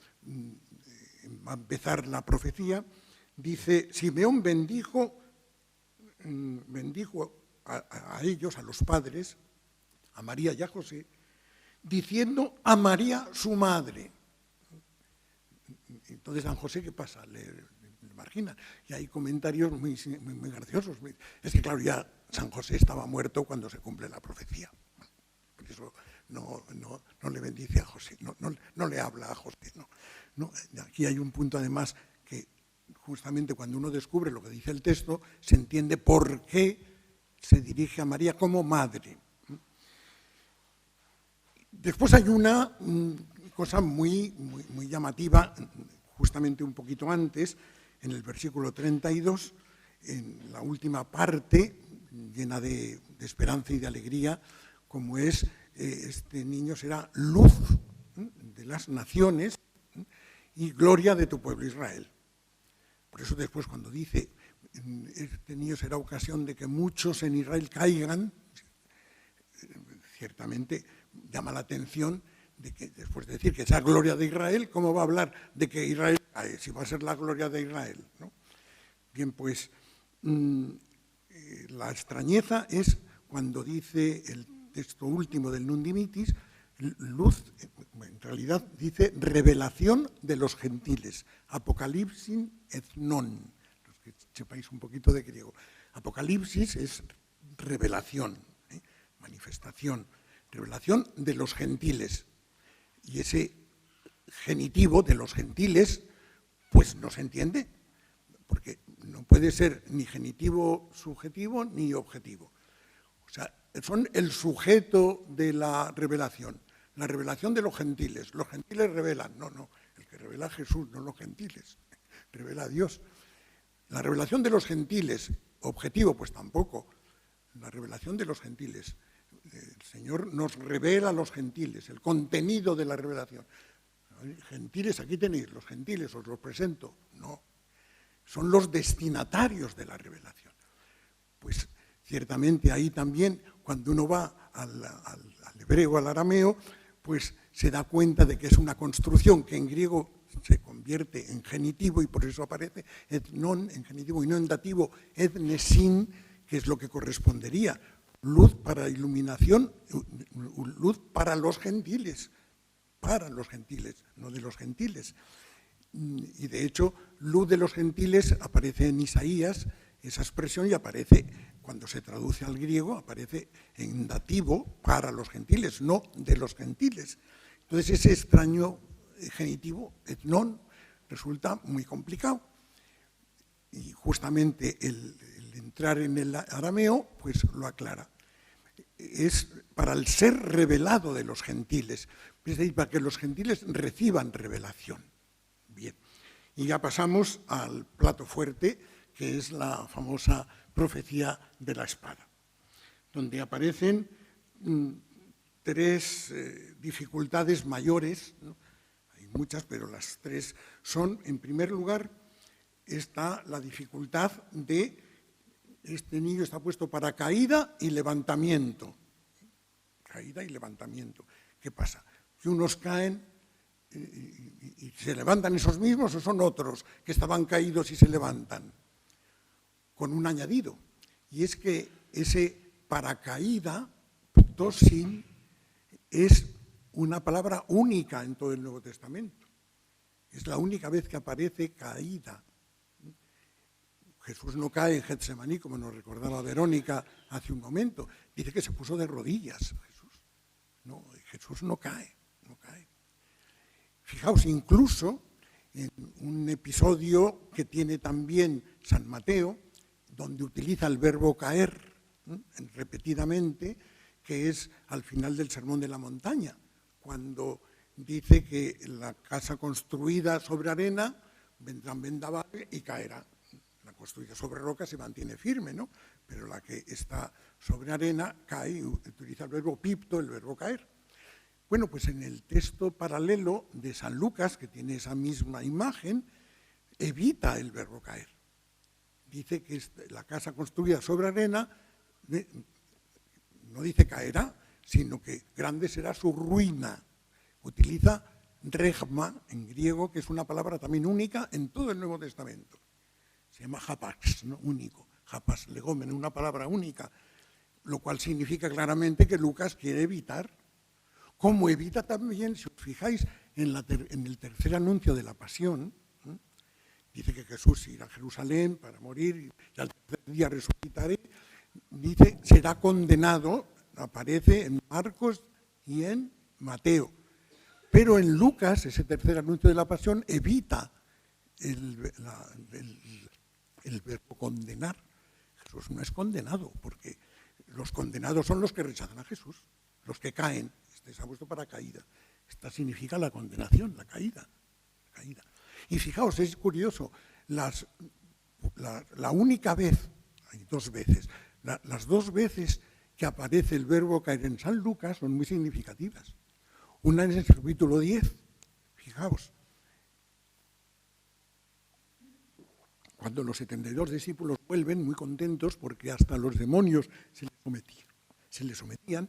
va a empezar la profecía, dice, Simeón bendijo a ellos, a los padres, a María y a José, diciendo a María su madre. Entonces, San José, ¿qué pasa? Le margina. Y hay comentarios muy graciosos. Es que, claro, ya San José estaba muerto cuando se cumple la profecía. Por eso no le bendice a José, no le habla a José. No. Aquí hay un punto, además, que justamente cuando uno descubre lo que dice el texto, se entiende por qué se dirige a María como madre. Después hay una cosa muy llamativa, justamente un poquito antes, en el versículo 32, en la última parte, llena de esperanza y de alegría, como es, este niño será luz de las naciones y gloria de tu pueblo Israel. Por eso después cuando dice, este niño será ocasión de que muchos en Israel caigan, ciertamente llama la atención de que después de decir que sea gloria de Israel, ¿cómo va a hablar de que Israel cae? Si va a ser la gloria de Israel, ¿no? Bien, pues la extrañeza es cuando dice el texto último del Nundimitis, Luz, en realidad dice revelación de los gentiles, apocalipsis ethnon, los que sepáis un poquito de griego. Apocalipsis es revelación, manifestación, revelación de los gentiles. Y ese genitivo de los gentiles, pues no se entiende, porque no puede ser ni genitivo subjetivo ni objetivo. O sea, son el sujeto de la revelación de los gentiles. Los gentiles revelan, no, el que revela a Jesús, no los gentiles, revela a Dios. La revelación de los gentiles, objetivo, pues tampoco. La revelación de los gentiles. El Señor nos revela a los gentiles, el contenido de la revelación. Gentiles, aquí tenéis, los gentiles, os los presento. No, son los destinatarios de la revelación. Pues ciertamente ahí también, cuando uno va al hebreo, al arameo, pues se da cuenta de que es una construcción que en griego se convierte en genitivo y por eso aparece etnon en genitivo y no en dativo, etnesin, que es lo que correspondería. Luz para iluminación, luz para los gentiles, no de los gentiles. Y de hecho, luz de los gentiles aparece en Isaías, esa expresión, y aparece, cuando se traduce al griego, aparece en dativo para los gentiles, no de los gentiles. Entonces ese extraño genitivo, etnon, resulta muy complicado. Y justamente el entrar en el arameo, pues lo aclara. Es para el ser revelado de los gentiles, es decir, para que los gentiles reciban revelación. Bien, y ya pasamos al plato fuerte, que es la famosa profecía de la espada, donde aparecen tres dificultades mayores, ¿no? Hay muchas, pero las tres son, en primer lugar, está la dificultad de este niño está puesto para caída y levantamiento. Caída y levantamiento. ¿Qué pasa? Que unos caen y se levantan esos mismos o son otros que estaban caídos y se levantan. Con un añadido. Y es que ese para caída, ptosin, es una palabra única en todo el Nuevo Testamento. Es la única vez que aparece caída. Jesús no cae en Getsemaní, como nos recordaba Verónica hace un momento. Dice que se puso de rodillas Jesús. No, Jesús no cae, no cae. Fijaos, incluso en un episodio que tiene también San Mateo, donde utiliza el verbo caer repetidamente, que es al final del Sermón de la Montaña, cuando dice que la casa construida sobre arena vendrán vendavales y caerá. La construida sobre roca se mantiene firme, ¿no? Pero la que está sobre arena cae y utiliza el verbo pipto, el verbo caer. Bueno, pues en el texto paralelo de San Lucas, que tiene esa misma imagen, evita el verbo caer. Dice que la casa construida sobre arena, no dice caerá, sino que grande será su ruina. Utiliza regma en griego, que es una palabra también única en todo el Nuevo Testamento. Se llama hapax, ¿no? Único. Hapas legomen, una palabra única, lo cual significa claramente que Lucas quiere evitar. Como evita también, si os fijáis, en el tercer anuncio de la pasión, dice que Jesús irá a Jerusalén para morir y al tercer día resucitaré. Dice, será condenado, aparece en Marcos y en Mateo. Pero en Lucas, ese tercer anuncio de la pasión, evita el verbo condenar. Jesús no es condenado, porque los condenados son los que rechazan a Jesús, los que caen. Este se ha puesto para caída. Esta significa la condenación, la caída. Y fijaos, es curioso, la única vez, hay dos veces, las dos veces que aparece el verbo caer en San Lucas son muy significativas. Una es en el capítulo 10, fijaos, cuando los 72 discípulos vuelven muy contentos porque hasta los demonios se les sometían.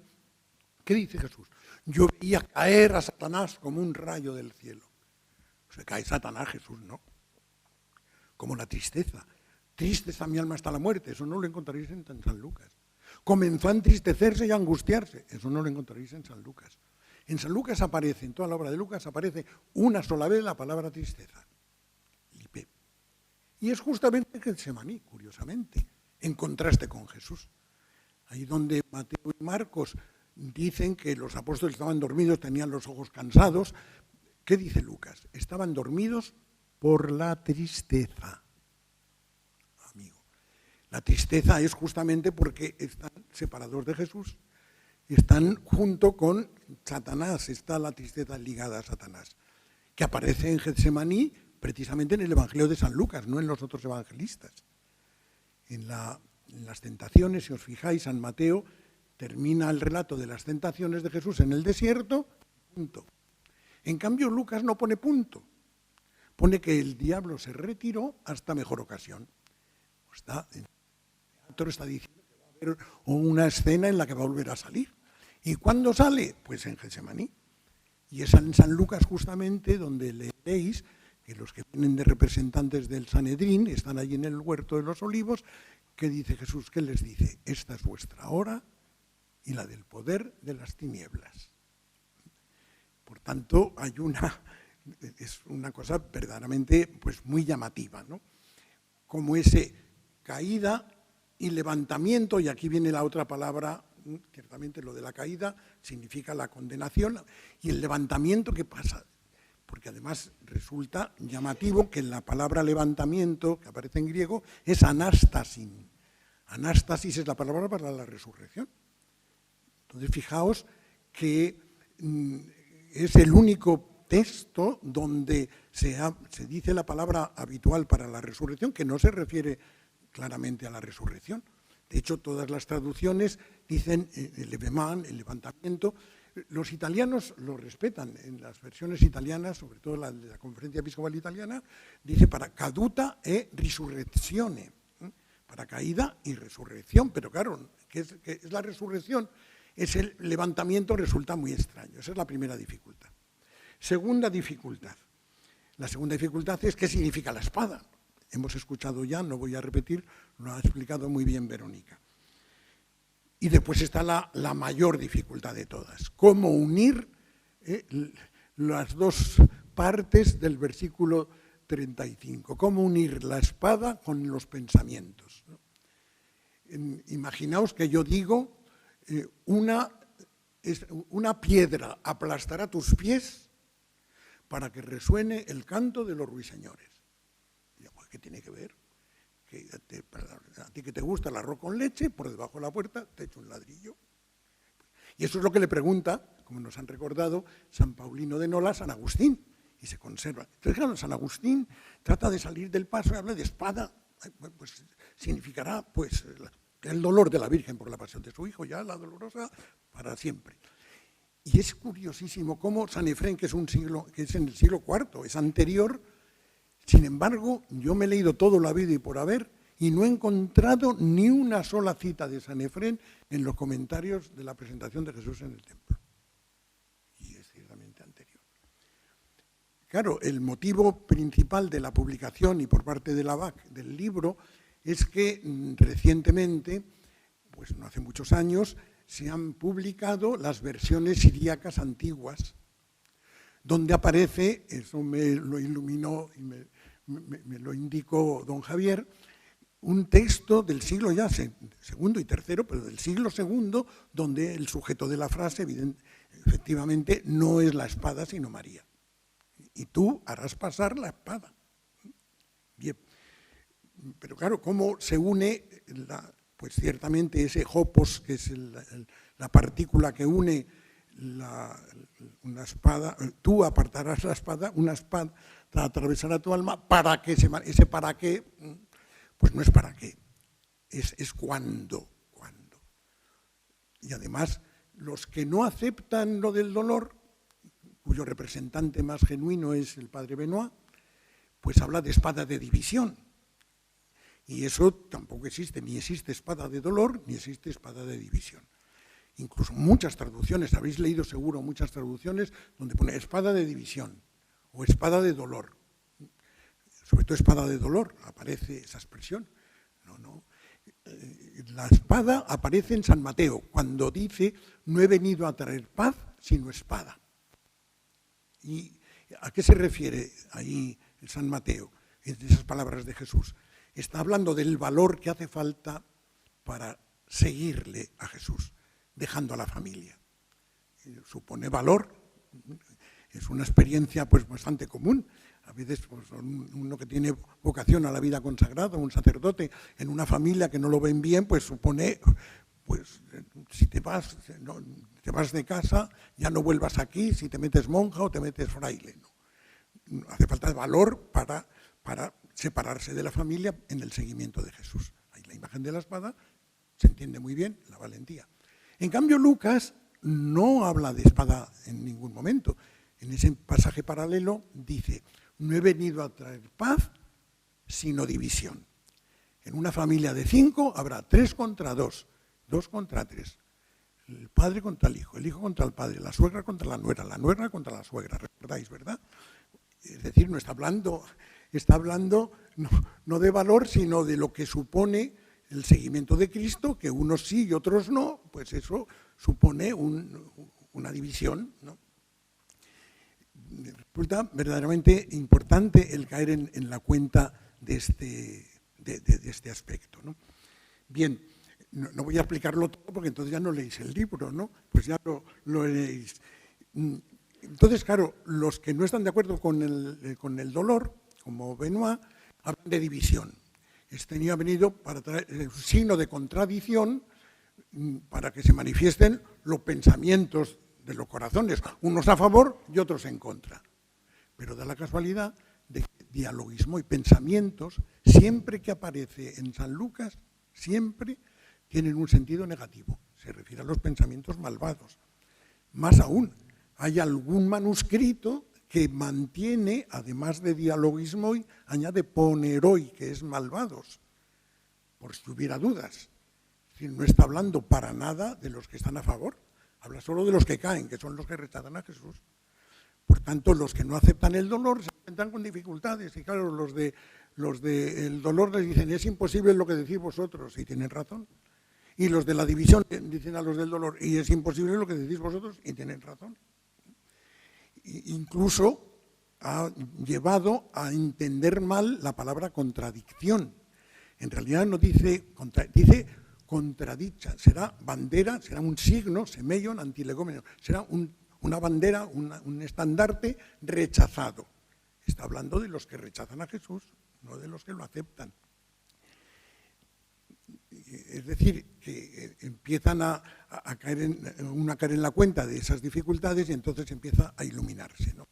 ¿Qué dice Jesús? Yo veía caer a Satanás como un rayo del cielo. Se cae Satanás, Jesús no. Como la tristeza. Triste está mi alma hasta la muerte. Eso no lo encontraréis en San Lucas. Comenzó a entristecerse y a angustiarse. Eso no lo encontraréis en San Lucas. En San Lucas aparece, en toda la obra de Lucas, aparece una sola vez la palabra tristeza. Lipe. Y es justamente en Getsemaní, curiosamente, en contraste con Jesús. Ahí donde Mateo y Marcos dicen que los apóstoles estaban dormidos, tenían los ojos cansados. ¿Qué dice Lucas? Estaban dormidos por la tristeza. Amigo, la tristeza es justamente porque están separados de Jesús. Están junto con Satanás, está la tristeza ligada a Satanás, que aparece en Getsemaní precisamente en el Evangelio de San Lucas, no en los otros evangelistas. En las tentaciones, si os fijáis, San Mateo termina el relato de las tentaciones de Jesús en el desierto, punto. En cambio, Lucas no pone punto, pone que el diablo se retiró hasta mejor ocasión. El teatro está diciendo que va a haber una escena en la que va a volver a salir. ¿Y cuándo sale? Pues en Getsemaní. Y es en San Lucas justamente donde leéis que los que vienen de representantes del Sanedrín están allí en el huerto de los olivos. ¿Qué dice Jesús? ¿Qué les dice? Esta es vuestra hora y la del poder de las tinieblas. Por tanto, es una cosa verdaderamente pues, muy llamativa, ¿no? Como ese caída y levantamiento, y aquí viene la otra palabra. Ciertamente lo de la caída significa la condenación y el levantamiento que pasa, porque además resulta llamativo que la palabra levantamiento que aparece en griego es anástasin. Anástasis es la palabra para la resurrección. Entonces fijaos que es el único texto donde se dice la palabra habitual para la resurrección que no se refiere claramente a la resurrección. De hecho, todas las traducciones dicen el levemán, el levantamiento. Los italianos lo respetan. En las versiones italianas, sobre todo la de la Conferencia Episcopal Italiana, dice para caduta e risurrezione, para caída y resurrección. Pero claro, ¿qué es la resurrección? Es el levantamiento, resulta muy extraño. Esa es la primera dificultad. Segunda dificultad. La segunda dificultad es ¿qué significa la espada? Hemos escuchado ya, no voy a repetir, lo ha explicado muy bien Verónica. Y después está la mayor dificultad de todas, cómo unir las dos partes del versículo 35, cómo unir la espada con los pensamientos. Imaginaos que yo digo, una piedra aplastará tus pies para que resuene el canto de los ruiseñores. ¿Qué tiene que ver? Que a ti que te gusta el arroz con leche, por debajo de la puerta te echo un ladrillo. Y eso es lo que le pregunta, como nos han recordado, San Paulino de Nola a San Agustín, y se conserva. Entonces, claro, San Agustín trata de salir del paso y habla de espada, pues significará pues, el dolor de la Virgen por la pasión de su hijo, ya la dolorosa para siempre. Y es curiosísimo cómo San Efrén, que es en el siglo IV, es anterior. Sin embargo, yo me he leído todo lo habido y por haber y no he encontrado ni una sola cita de San Efrén en los comentarios de la presentación de Jesús en el templo. Y es ciertamente anterior. Claro, el motivo principal de la publicación y por parte de la BAC del libro es que recientemente, pues no hace muchos años, se han publicado las versiones siríacas antiguas, donde aparece, eso me lo iluminó y me lo indicó don Javier, un texto del siglo ya segundo y tercero, pero del siglo segundo, donde el sujeto de la frase, efectivamente, no es la espada, sino María. Y tú harás pasar la espada. Bien. Pero claro, ¿cómo se une? Pues ciertamente ese hopos, que es la partícula que une una espada, tú apartarás la espada, una espada atravesará tu alma, para que ese para qué, pues no es para qué, es cuándo. Y además, los que no aceptan lo del dolor, cuyo representante más genuino es el padre Benoit, pues habla de espada de división. Y eso tampoco existe, ni existe espada de dolor, ni existe espada de división. Incluso muchas traducciones, habéis leído seguro muchas traducciones donde pone espada de división o espada de dolor. Sobre todo espada de dolor, aparece esa expresión. No. La espada aparece en San Mateo, cuando dice, no he venido a traer paz, sino espada. ¿Y a qué se refiere ahí San Mateo, en esas palabras de Jesús? Está hablando del valor que hace falta para seguirle a Jesús, dejando a la familia. Supone valor, es una experiencia pues bastante común. A veces pues, uno que tiene vocación a la vida consagrada, un sacerdote, en una familia que no lo ven bien, pues supone, pues si te vas de casa, ya no vuelvas aquí, si te metes monja o te metes fraile. ¿No? Hace falta valor para separarse de la familia en el seguimiento de Jesús. Ahí la imagen de la espada se entiende muy bien, la valentía. En cambio, Lucas no habla de espada en ningún momento. En ese pasaje paralelo dice: no he venido a traer paz, sino división. En una familia de 5 habrá 3 contra 2, 2 contra 3. El padre contra el hijo contra el padre, la suegra contra la nuera contra la suegra. ¿Recordáis, verdad? Es decir, no está hablando no de valor, sino de lo que supone el seguimiento de Cristo, que unos sí y otros no, pues eso supone una división, ¿no? Resulta verdaderamente importante el caer en la cuenta de este aspecto, ¿no? Bien, no voy a explicarlo todo porque entonces ya no leéis el libro, ¿no? Pues ya lo leéis. Entonces, claro, los que no están de acuerdo con el dolor, como Benoit, hablan de división. Este ha venido para traer el signo de contradicción para que se manifiesten los pensamientos de los corazones, unos a favor y otros en contra. Pero da la casualidad de que dialogismo y pensamientos, siempre que aparece en San Lucas, siempre tienen un sentido negativo. Se refiere a los pensamientos malvados. Más aún, hay algún manuscrito que mantiene, además de dialogismo, añade poneroi, que es malvados, por si hubiera dudas. Es decir, no está hablando para nada de los que están a favor, habla solo de los que caen, que son los que rechazan a Jesús. Por tanto, los que no aceptan el dolor se encuentran con dificultades, y claro, los de el dolor les dicen: es imposible lo que decís vosotros, y tienen razón. Y los de la división dicen a los del dolor: y es imposible lo que decís vosotros, y tienen razón. Incluso ha llevado a entender mal la palabra contradicción. En realidad no dice contradicha, será bandera, será un signo, semeion antilegómeno, será una bandera, un estandarte rechazado. Está hablando de los que rechazan a Jesús, no de los que lo aceptan. Es decir, que empiezan a caer en la cuenta de esas dificultades y entonces empieza a iluminarse, ¿no?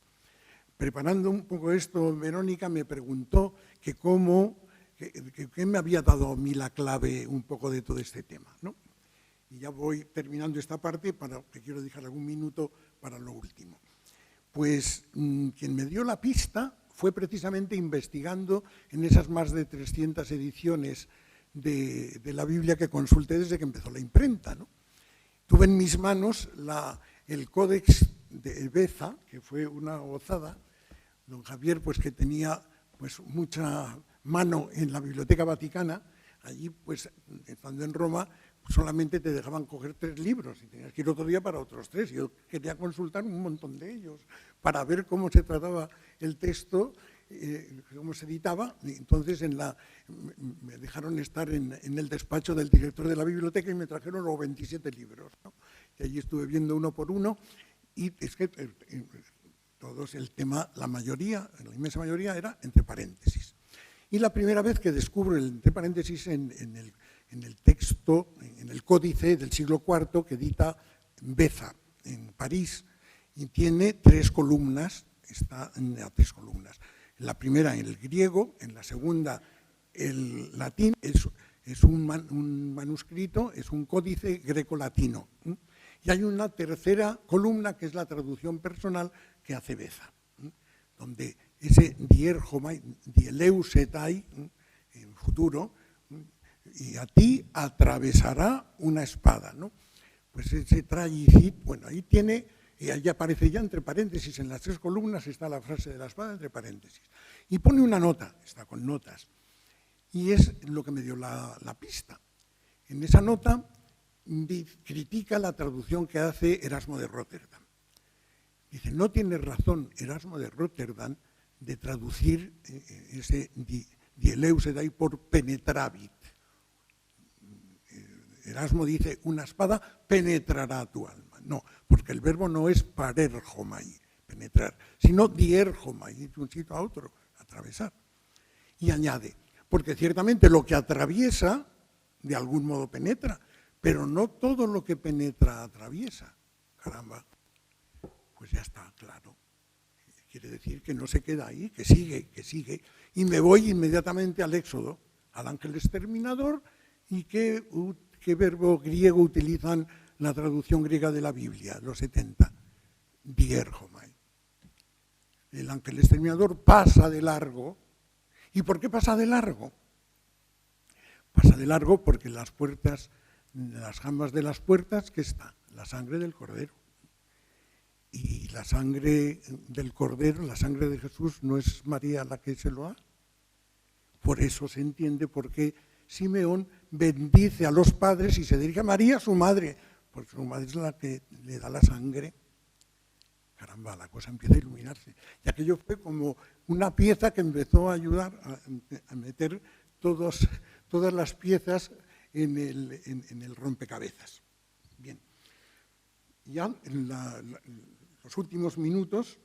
Preparando un poco esto, Verónica me preguntó que qué me había dado a mí la clave un poco de todo este tema, ¿no? Y ya voy terminando esta parte, que quiero dejar algún minuto para lo último. Pues quien me dio la pista fue precisamente investigando en esas más de 300 ediciones de la Biblia que consulté desde que empezó la imprenta, ¿no? Tuve en mis manos el Códex de Beza, que fue una gozada. Don Javier, pues que tenía pues mucha mano en la Biblioteca Vaticana, allí pues estando en Roma solamente te dejaban coger 3 libros y tenías que ir otro día para otros 3. Yo quería consultar un montón de ellos para ver cómo se trataba el texto, cómo se editaba. Y entonces me dejaron estar en el despacho del director de la biblioteca y me trajeron los 27 libros, ¿no? Y allí estuve viendo uno por uno y es que todos el tema, la inmensa mayoría era entre paréntesis. Y la primera vez que descubro el entre paréntesis en el texto, en el códice del siglo IV que edita Beza en París, y tiene 3 columnas, está en 3 columnas. En la primera en el griego, en la segunda el latín, es un manuscrito, es un códice greco-latino. Y hay una tercera columna que es la traducción personal que hace Beza, donde ese dieleusetai, en futuro, y a ti atravesará una espada, ¿no? Pues ese traicit, bueno, ahí tiene, y ahí aparece ya entre paréntesis, en las 3 columnas está la frase de la espada entre paréntesis. Y pone una nota, está con notas, y es lo que me dio la pista. En esa nota critica la traducción que hace Erasmo de Róterdam. Dice, no tiene razón Erasmo de Rotterdam de traducir ese dieleusedai por penetravit. Erasmo dice, una espada penetrará tu alma. No, porque el verbo no es parerjomai, penetrar, sino dierjomai, de un sitio a otro, atravesar. Y añade, porque ciertamente lo que atraviesa, de algún modo penetra, pero no todo lo que penetra atraviesa. Caramba, pues ya está claro. Quiere decir que no se queda ahí, que sigue. Y me voy inmediatamente al Éxodo, al ángel exterminador, y qué verbo griego utilizan la traducción griega de la Biblia, los 70, dierjomai. El ángel exterminador pasa de largo. ¿Y por qué pasa de largo? Pasa de largo porque las puertas, las jambas de las puertas, ¿qué está? La sangre del Cordero. Y la sangre del Cordero, la sangre de Jesús, ¿no es María la que se lo da? Por eso se entiende por qué Simeón bendice a los padres y se dirige a María, su madre, porque su madre es la que le da la sangre. Caramba, la cosa empieza a iluminarse. Y aquello fue como una pieza que empezó a ayudar a meter todas las piezas en el rompecabezas. Bien. Ya en los últimos minutos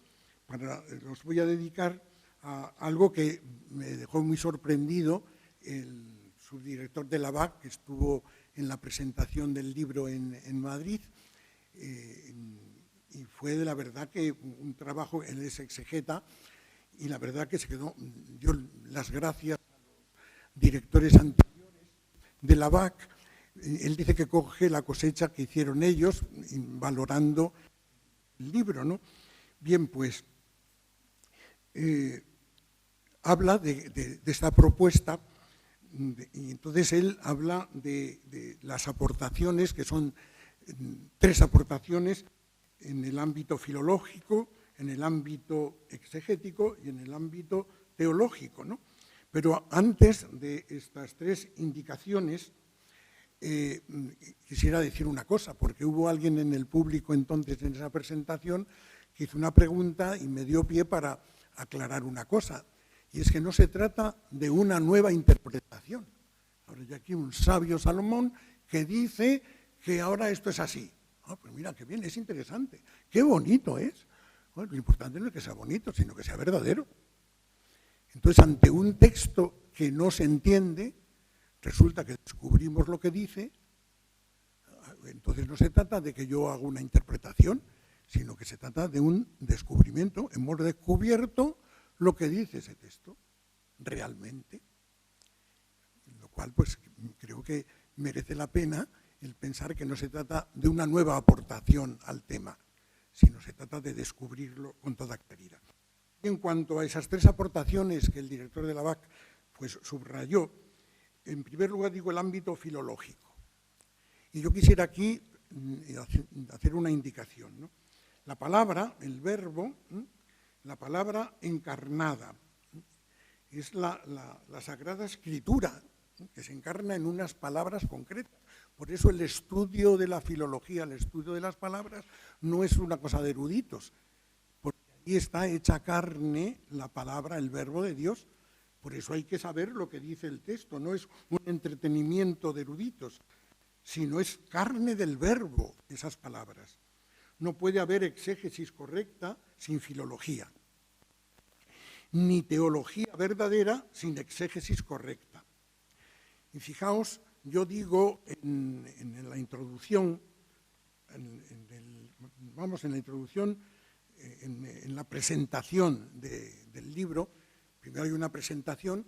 los voy a dedicar a algo que me dejó muy sorprendido el subdirector de la BAC, que estuvo en la presentación del libro en Madrid, y fue de la verdad que un trabajo, él es exegeta, y la verdad que se quedó, dio las gracias a los directores anteriores de la BAC. Él dice que coge la cosecha que hicieron ellos, valorando el libro, ¿no? Bien, pues, habla de esta propuesta, y entonces él habla de las aportaciones, que son 3 aportaciones en el ámbito filológico, en el ámbito exegético y en el ámbito teológico, ¿no? Pero antes de estas 3 indicaciones, quisiera decir una cosa, porque hubo alguien en el público entonces en esa presentación que hizo una pregunta y me dio pie para aclarar una cosa, y es que no se trata de una nueva interpretación. Ahora hay aquí un sabio Salomón que dice que ahora esto es así. Ah, pues mira, qué bien, es interesante, qué bonito es. Bueno, lo importante no es que sea bonito, sino que sea verdadero. Entonces, ante un texto que no se entiende, resulta que descubrimos lo que dice. Entonces no se trata de que yo haga una interpretación, sino que se trata de un descubrimiento. Hemos descubierto lo que dice ese texto, realmente. Lo cual, pues, creo que merece la pena el pensar que no se trata de una nueva aportación al tema, sino se trata de descubrirlo con toda claridad. En cuanto a esas 3 aportaciones que el director de la BAC pues, subrayó, en primer lugar digo el ámbito filológico. Y yo quisiera aquí hacer una indicación, ¿no? La palabra, el verbo, la palabra encarnada, es la Sagrada Escritura, que se encarna en unas palabras concretas. Por eso el estudio de la filología, el estudio de las palabras, no es una cosa de eruditos, porque ahí está hecha carne la palabra, el verbo de Dios. Por eso hay que saber lo que dice el texto, no es un entretenimiento de eruditos, sino es carne del verbo, esas palabras. No puede haber exégesis correcta sin filología, ni teología verdadera sin exégesis correcta. Y fijaos, yo digo en la introducción, en la presentación del libro, primero hay una presentación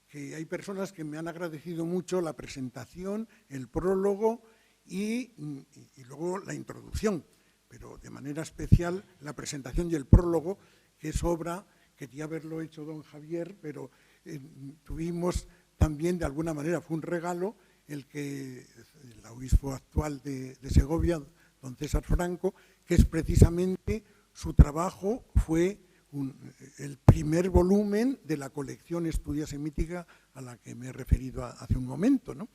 que hay personas que me han agradecido mucho la presentación, el prólogo y luego la introducción, pero de manera especial la presentación y el prólogo, que es obra, quería haberlo hecho don Javier, pero tuvimos también de alguna manera, fue un regalo, el obispo actual de Segovia, don César Franco, que es precisamente su trabajo, fue el primer volumen de la colección Estudia Semítica a la que me he referido hace un momento, ¿no?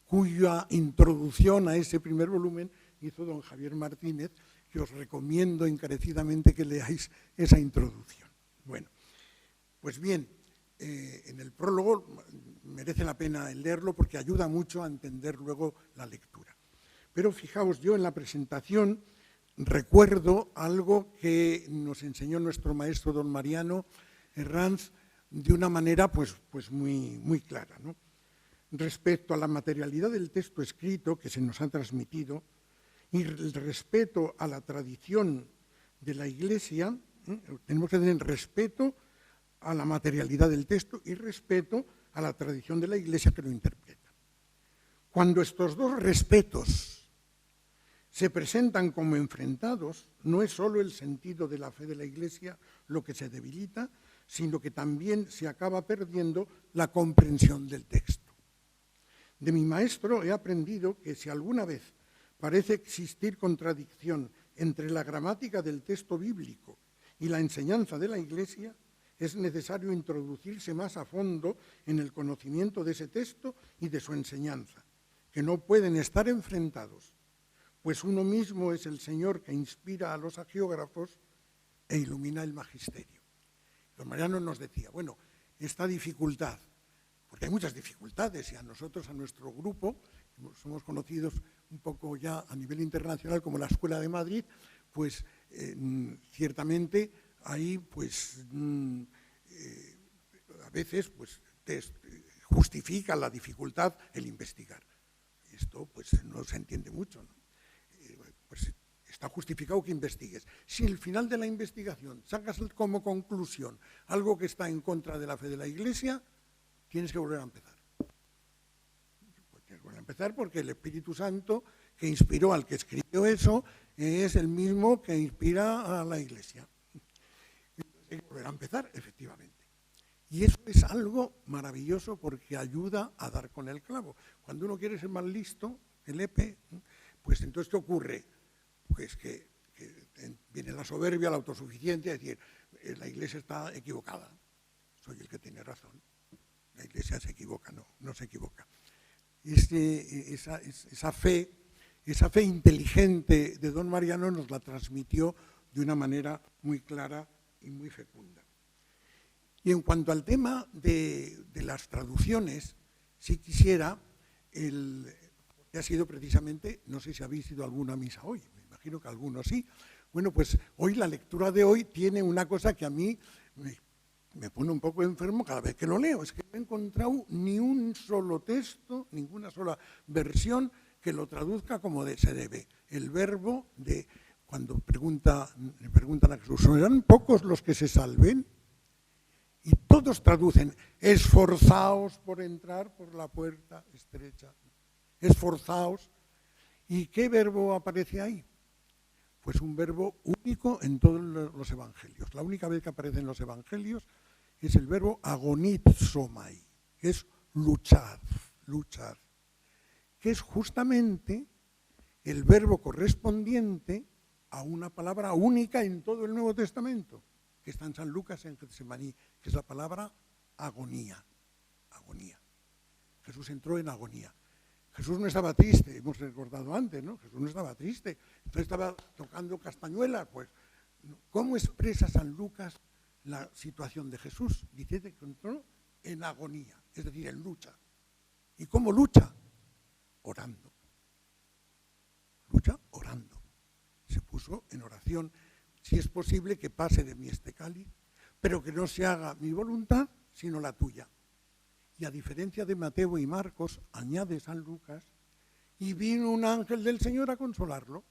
Cuya introducción a ese primer volumen hizo don Javier Martínez, que os recomiendo encarecidamente que leáis esa introducción. Bueno, pues bien, en el prólogo merece la pena el leerlo porque ayuda mucho a entender luego la lectura. Pero fijaos, yo en la presentación recuerdo algo que nos enseñó nuestro maestro don Mariano Herranz de una manera pues muy clara, ¿no? Respecto a la materialidad del texto escrito que se nos ha transmitido y el respeto a la tradición de la Iglesia, tenemos que tener respeto a la materialidad del texto y respeto a la tradición de la Iglesia que lo interpreta. Cuando estos dos respetos se presentan como enfrentados, no es solo el sentido de la fe de la Iglesia lo que se debilita, sino que también se acaba perdiendo la comprensión del texto. De mi maestro he aprendido que si alguna vez parece existir contradicción entre la gramática del texto bíblico y la enseñanza de la Iglesia, es necesario introducirse más a fondo en el conocimiento de ese texto y de su enseñanza, que no pueden estar enfrentados, pues uno mismo es el Señor que inspira a los agiógrafos e ilumina el magisterio. Don Mariano nos decía, bueno, esta dificultad, porque hay muchas dificultades y a nosotros, a nuestro grupo, somos conocidos un poco ya a nivel internacional como la Escuela de Madrid, pues ciertamente ahí pues a veces pues justifica la dificultad el investigar. Esto pues no se entiende mucho, ¿no? Pues está justificado que investigues. Si al final de la investigación sacas como conclusión algo que está en contra de la fe de la Iglesia, tienes que volver a empezar. Tienes que volver a empezar porque el Espíritu Santo que inspiró al que escribió eso es el mismo que inspira a la Iglesia. Hay que volver a empezar, efectivamente. Y eso es algo maravilloso porque ayuda a dar con el clavo. Cuando uno quiere ser más listo, el EPE, pues entonces ¿qué ocurre? Pues que viene la soberbia, la autosuficiencia, es decir, la Iglesia está equivocada. Soy el que tiene razón. La Iglesia se equivoca, no se equivoca. Esa fe inteligente de don Mariano nos la transmitió de una manera muy clara y muy fecunda. Y en cuanto al tema de las traducciones, sí quisiera, que ha sido precisamente, no sé si habéis ido a alguna misa hoy, me imagino que algunos sí. Bueno, pues hoy la lectura de hoy tiene una cosa que a mí me pone un poco enfermo cada vez que lo leo, es que no he encontrado ni un solo texto, ninguna sola versión que lo traduzca como se debe. El verbo de, cuando le preguntan a Jesús, ¿serán pocos los que se salven? Y todos traducen, esforzaos por entrar por la puerta estrecha. Esforzaos. ¿Y qué verbo aparece ahí? Pues un verbo único en todos los evangelios. La única vez que aparece en los evangelios es el verbo agonizomai, que es luchar, que es justamente el verbo correspondiente a una palabra única en todo el Nuevo Testamento, que está en San Lucas, en Getsemaní, que es la palabra agonía. Agonía. Jesús entró en agonía. Jesús no estaba triste, hemos recordado antes, ¿no? Jesús no estaba triste, entonces estaba tocando castañuelas. Pues, ¿cómo expresa San Lucas la situación de Jesús? Dice que entró en agonía, es decir, en lucha. ¿Y cómo lucha? Orando. Lucha orando. Se puso en oración. Si es posible que pase de mí este cáliz, pero que no se haga mi voluntad, sino la tuya. Y a diferencia de Mateo y Marcos, añade San Lucas, y vino un ángel del Señor a consolarlo,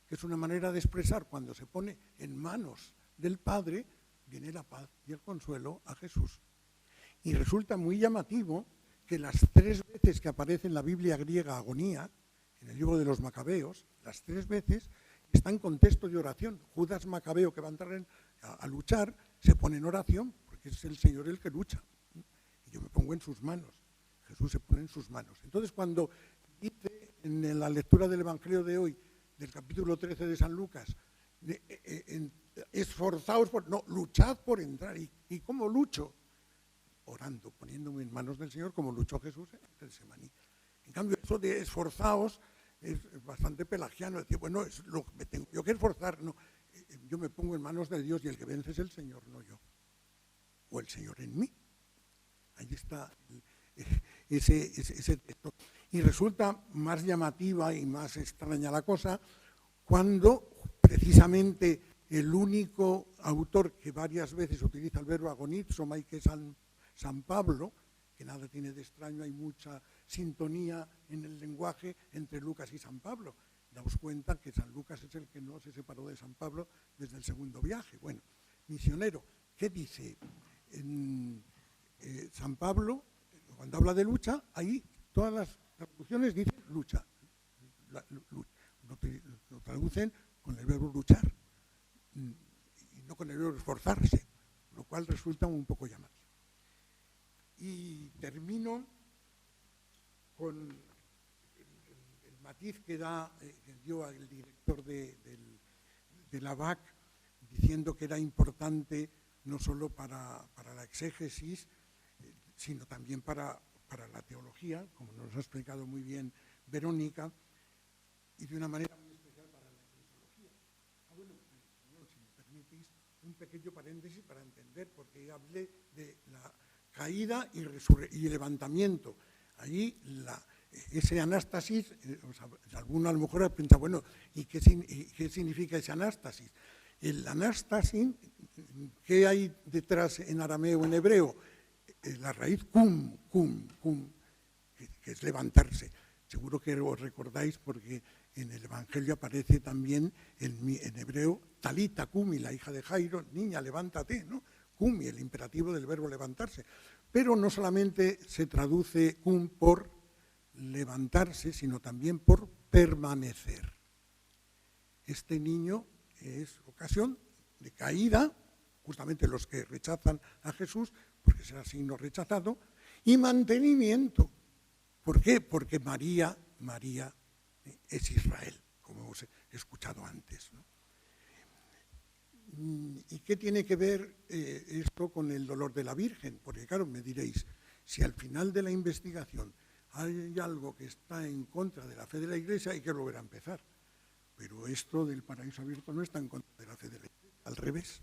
que es una manera de expresar cuando se pone en manos del Padre, viene la paz y el consuelo a Jesús. Y resulta muy llamativo que las 3 veces que aparece en la Biblia griega agonía, en el libro de los Macabeos, las 3 veces está en contexto de oración. Judas Macabeo, que va a entrar a luchar, se pone en oración, porque es el Señor el que lucha. Y yo me pongo en sus manos. Jesús se pone en sus manos. Entonces, cuando dice en la lectura del Evangelio de hoy, del capítulo 13 de San Lucas, esforzaos no, luchad por entrar. ¿Y cómo lucho? Orando, poniéndome en manos del Señor, como luchó Jesús en Getsemaní. En cambio, eso de esforzaos es bastante pelagiano, decir, bueno, es lo que me tengo yo que esforzar, no, yo me pongo en manos de Dios y el que vence es el Señor, no yo, o el Señor en mí. Ahí está ese texto. Y resulta más llamativa y más extraña la cosa cuando precisamente el único autor que varias veces utiliza el verbo agonizomai, que es San Pablo, que nada tiene de extraño, hay mucha sintonía en el lenguaje entre Lucas y San Pablo. Daos cuenta que San Lucas es el que no se separó de San Pablo desde el segundo viaje. Bueno, misionero, ¿qué dice? San Pablo, cuando habla de lucha, ahí todas las traducciones dicen lucha. Lo traducen con el verbo luchar y no con el verbo esforzarse, lo cual resulta un poco llamativo. Y termino con el matiz que dio el director de la BAC, diciendo que era importante no solo para la exégesis, sino también para la teología, como nos ha explicado muy bien Verónica, y de una manera muy especial para la eclesiología. Bueno, si me permitís, un pequeño paréntesis para entender, porque hablé de la caída y levantamiento. Allí ese anástasis, alguno a lo mejor piensa, bueno, ¿y qué significa ese anástasis? El anástasis, ¿qué hay detrás en arameo, en hebreo? La raíz cum, que es levantarse. Seguro que os recordáis porque en el Evangelio aparece también en hebreo talita cumi, la hija de Jairo, niña, levántate, ¿no? Cumi, el imperativo del verbo levantarse. Pero no solamente se traduce cum por levantarse, sino también por permanecer. Este niño es ocasión de caída, justamente los que rechazan a Jesús, porque será signo rechazado, y mantenimiento. ¿Por qué? Porque María es Israel, como hemos escuchado antes, ¿no? ¿Y qué tiene que ver esto con el dolor de la Virgen? Porque claro, me diréis, si al final de la investigación hay algo que está en contra de la fe de la Iglesia, hay que volver a empezar. Pero esto del paraíso abierto no está en contra de la fe de la Iglesia, al revés.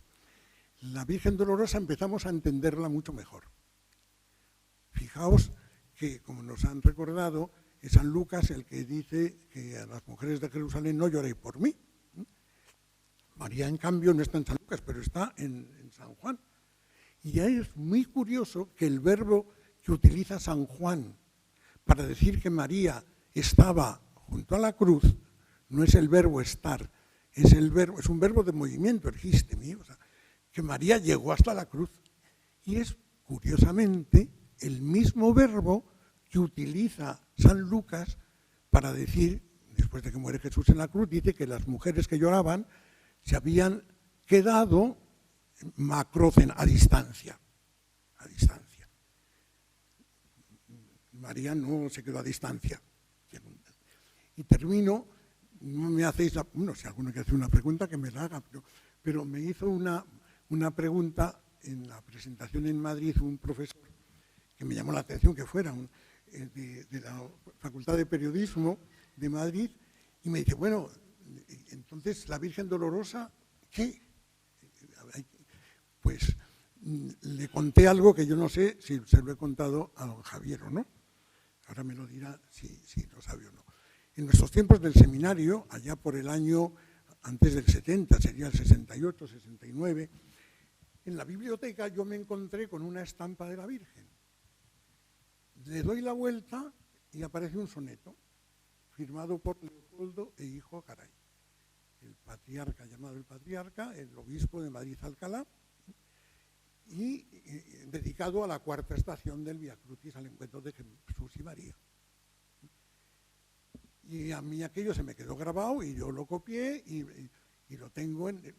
La Virgen Dolorosa empezamos a entenderla mucho mejor. Fijaos que, como nos han recordado, es San Lucas el que dice que a las mujeres de Jerusalén no lloréis por mí. María, en cambio, no está en San Lucas, pero está en San Juan. Y ahí es muy curioso que el verbo que utiliza San Juan para decir que María estaba junto a la cruz no es el verbo estar, es un verbo de movimiento, ergistemi, o sea, que María llegó hasta la cruz. Y es, curiosamente, el mismo verbo que utiliza San Lucas para decir, después de que muere Jesús en la cruz, dice que las mujeres que lloraban se habían quedado macrocen, a distancia. María no se quedó a distancia. Y termino, no me hacéis, si alguno quiere hacer una pregunta, que me la haga, pero me hizo una pregunta en la presentación en Madrid un profesor que me llamó la atención que fuera de la Facultad de Periodismo de Madrid, y me dice, bueno, entonces la Virgen Dolorosa, ¿qué? Pues le conté algo que yo no sé si se lo he contado a don Javier o no. Ahora me lo dirá si lo sabe o no. En nuestros tiempos del seminario, allá por el año antes del 70, sería el 68, 69, en la biblioteca yo me encontré con una estampa de la Virgen. Le doy la vuelta y aparece un soneto firmado por Leopoldo e hijo Garay, el patriarca, llamado el patriarca, el obispo de Madrid-Alcalá, y dedicado a la cuarta estación del Vía Crucis, al encuentro de Jesús y María. Y a mí aquello se me quedó grabado y yo lo copié y lo tengo y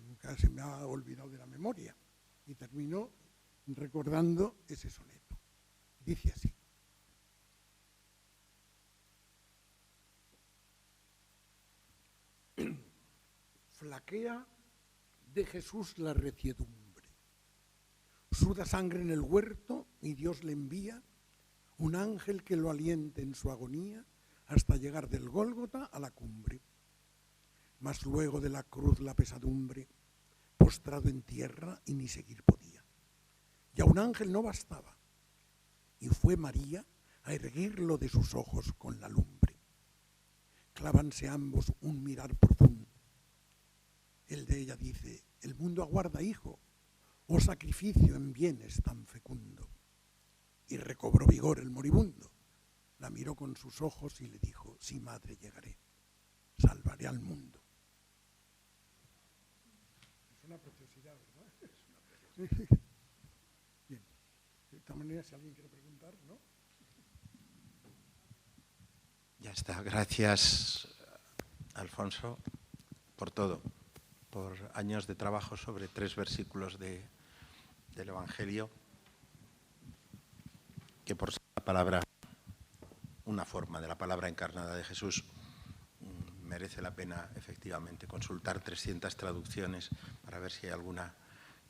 nunca se me ha olvidado de la memoria. Y termino recordando ese soneto. Dice así. Flaquea de Jesús la reciedumbre. Suda sangre en el huerto y Dios le envía un ángel que lo aliente en su agonía hasta llegar del Gólgota a la cumbre. Mas luego de la cruz la pesadumbre, postrado en tierra y ni seguir podía. Y a un ángel no bastaba, y fue María a erguirlo de sus ojos con la lumbre. Clávanse ambos un mirar profundo. El de ella dice: el mundo aguarda, hijo, oh sacrificio en bienes tan fecundo. Y recobró vigor el moribundo. La miró con sus ojos y le dijo: sí, madre, llegaré, salvaré al mundo. Es una preciosidad, ¿verdad? Es una preciosidad. Bien. De esta manera, si alguien quiere preguntar, ¿no? Ya está. Gracias, Alfonso, por todo, por años de trabajo sobre 3 versículos del Evangelio, que por ser la palabra, una forma de la palabra encarnada de Jesús, merece la pena efectivamente consultar 300 traducciones para ver si hay alguna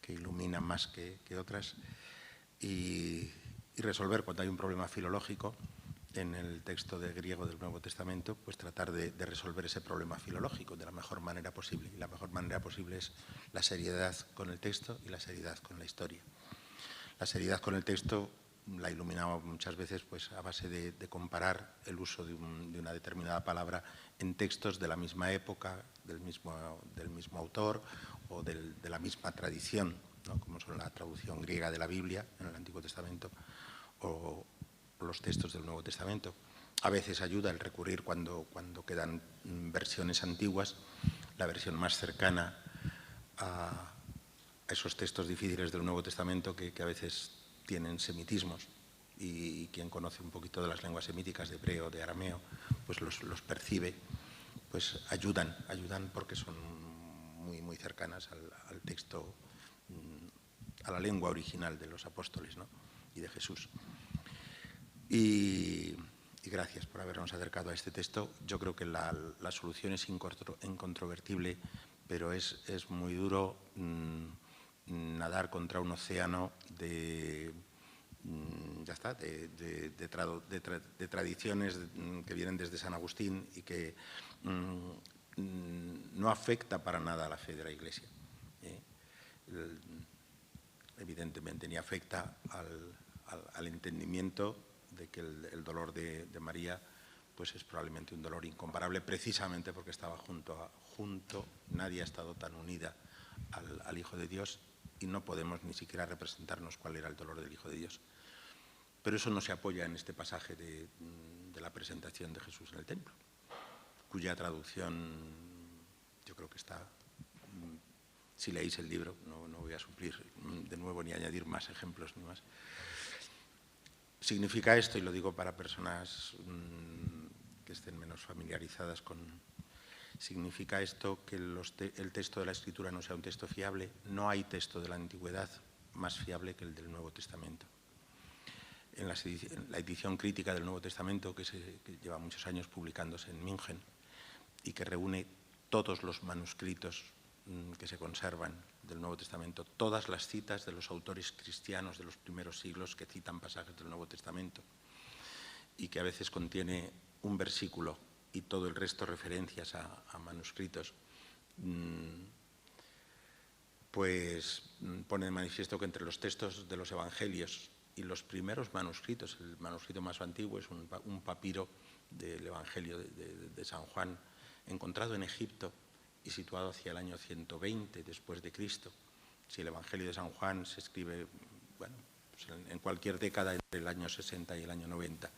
que ilumina más que otras y resolver cuando hay un problema filológico en el texto de griego del Nuevo Testamento, pues tratar de resolver ese problema filológico de la mejor manera posible. Y la mejor manera posible es la seriedad con el texto y la seriedad con la historia. La seriedad con el texto la he iluminado muchas veces pues, a base de comparar el uso de una determinada palabra en textos de la misma época, del mismo autor o de la misma tradición, ¿no? Como son la traducción griega de la Biblia en el Antiguo Testamento o los textos del Nuevo Testamento. A veces ayuda el recurrir cuando quedan versiones antiguas, la versión más cercana a esos textos difíciles del Nuevo Testamento que a veces tienen semitismos y quien conoce un poquito de las lenguas semíticas de hebreo, de arameo, pues los percibe, pues ayudan porque son muy cercanas al texto, a la lengua original de los apóstoles, ¿no? Y de Jesús. Y gracias por habernos acercado a este texto. Yo creo que la solución es incontrovertible, pero es muy duro nadar contra un océano de tradiciones que vienen desde San Agustín y que no afecta para nada a la fe de la Iglesia. Evidentemente, ni afecta al entendimiento de que el dolor de María pues es probablemente un dolor incomparable, precisamente porque estaba junto. Nadie ha estado tan unida al Hijo de Dios y no podemos ni siquiera representarnos cuál era el dolor del Hijo de Dios. Pero eso no se apoya en este pasaje de la presentación de Jesús en el templo, cuya traducción yo creo que está, si leéis el libro, no voy a suplir de nuevo ni añadir más ejemplos ni más. Significa esto, y lo digo para personas que estén menos familiarizadas con... Significa esto que el texto de la Escritura no sea un texto fiable. No hay texto de la Antigüedad más fiable que el del Nuevo Testamento. En la edición crítica del Nuevo Testamento, que lleva muchos años publicándose en München y que reúne todos los manuscritos que se conservan del Nuevo Testamento, todas las citas de los autores cristianos de los primeros siglos que citan pasajes del Nuevo Testamento y que a veces contiene un versículo y todo el resto referencias a manuscritos, pues pone de manifiesto que entre los textos de los Evangelios y los primeros manuscritos, el manuscrito más antiguo es un papiro del Evangelio de San Juan, encontrado en Egipto y situado hacia el año 120 después de Cristo. Si el Evangelio de San Juan se escribe, bueno, pues en cualquier década entre el año 60 y el año 90,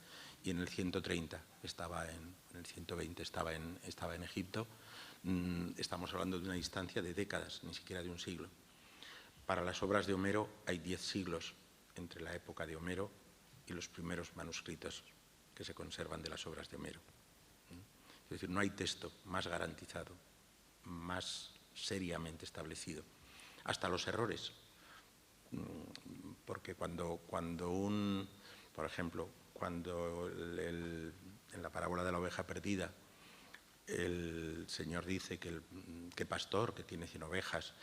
y en el 130 estaba en el 120 estaba en Egipto, estamos hablando de una distancia de décadas, ni siquiera de un siglo. Para las obras de Homero hay 10 siglos entre la época de Homero y los primeros manuscritos que se conservan de las obras de Homero. Es decir, no hay texto más garantizado, más seriamente establecido. Hasta los errores, porque por ejemplo, cuando en la parábola de la oveja perdida, el Señor dice que el pastor que tiene 100 ovejas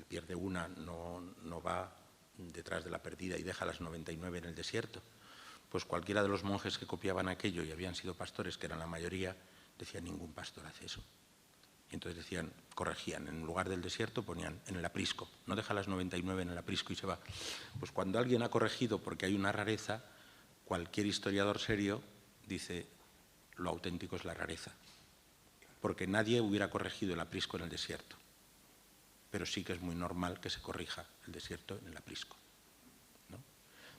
pierde una, no va detrás de la perdida y deja las 99 en el desierto, pues cualquiera de los monjes que copiaban aquello y habían sido pastores, que eran la mayoría, decían: ningún pastor hace eso. Y entonces decían, corregían, en lugar del desierto ponían en el aprisco, no deja las 99 en el aprisco y se va. Pues cuando alguien ha corregido porque hay una rareza, cualquier historiador serio dice: lo auténtico es la rareza, porque nadie hubiera corregido el aprisco en el desierto, pero sí que es muy normal que se corrija el desierto en el aprisco, ¿no?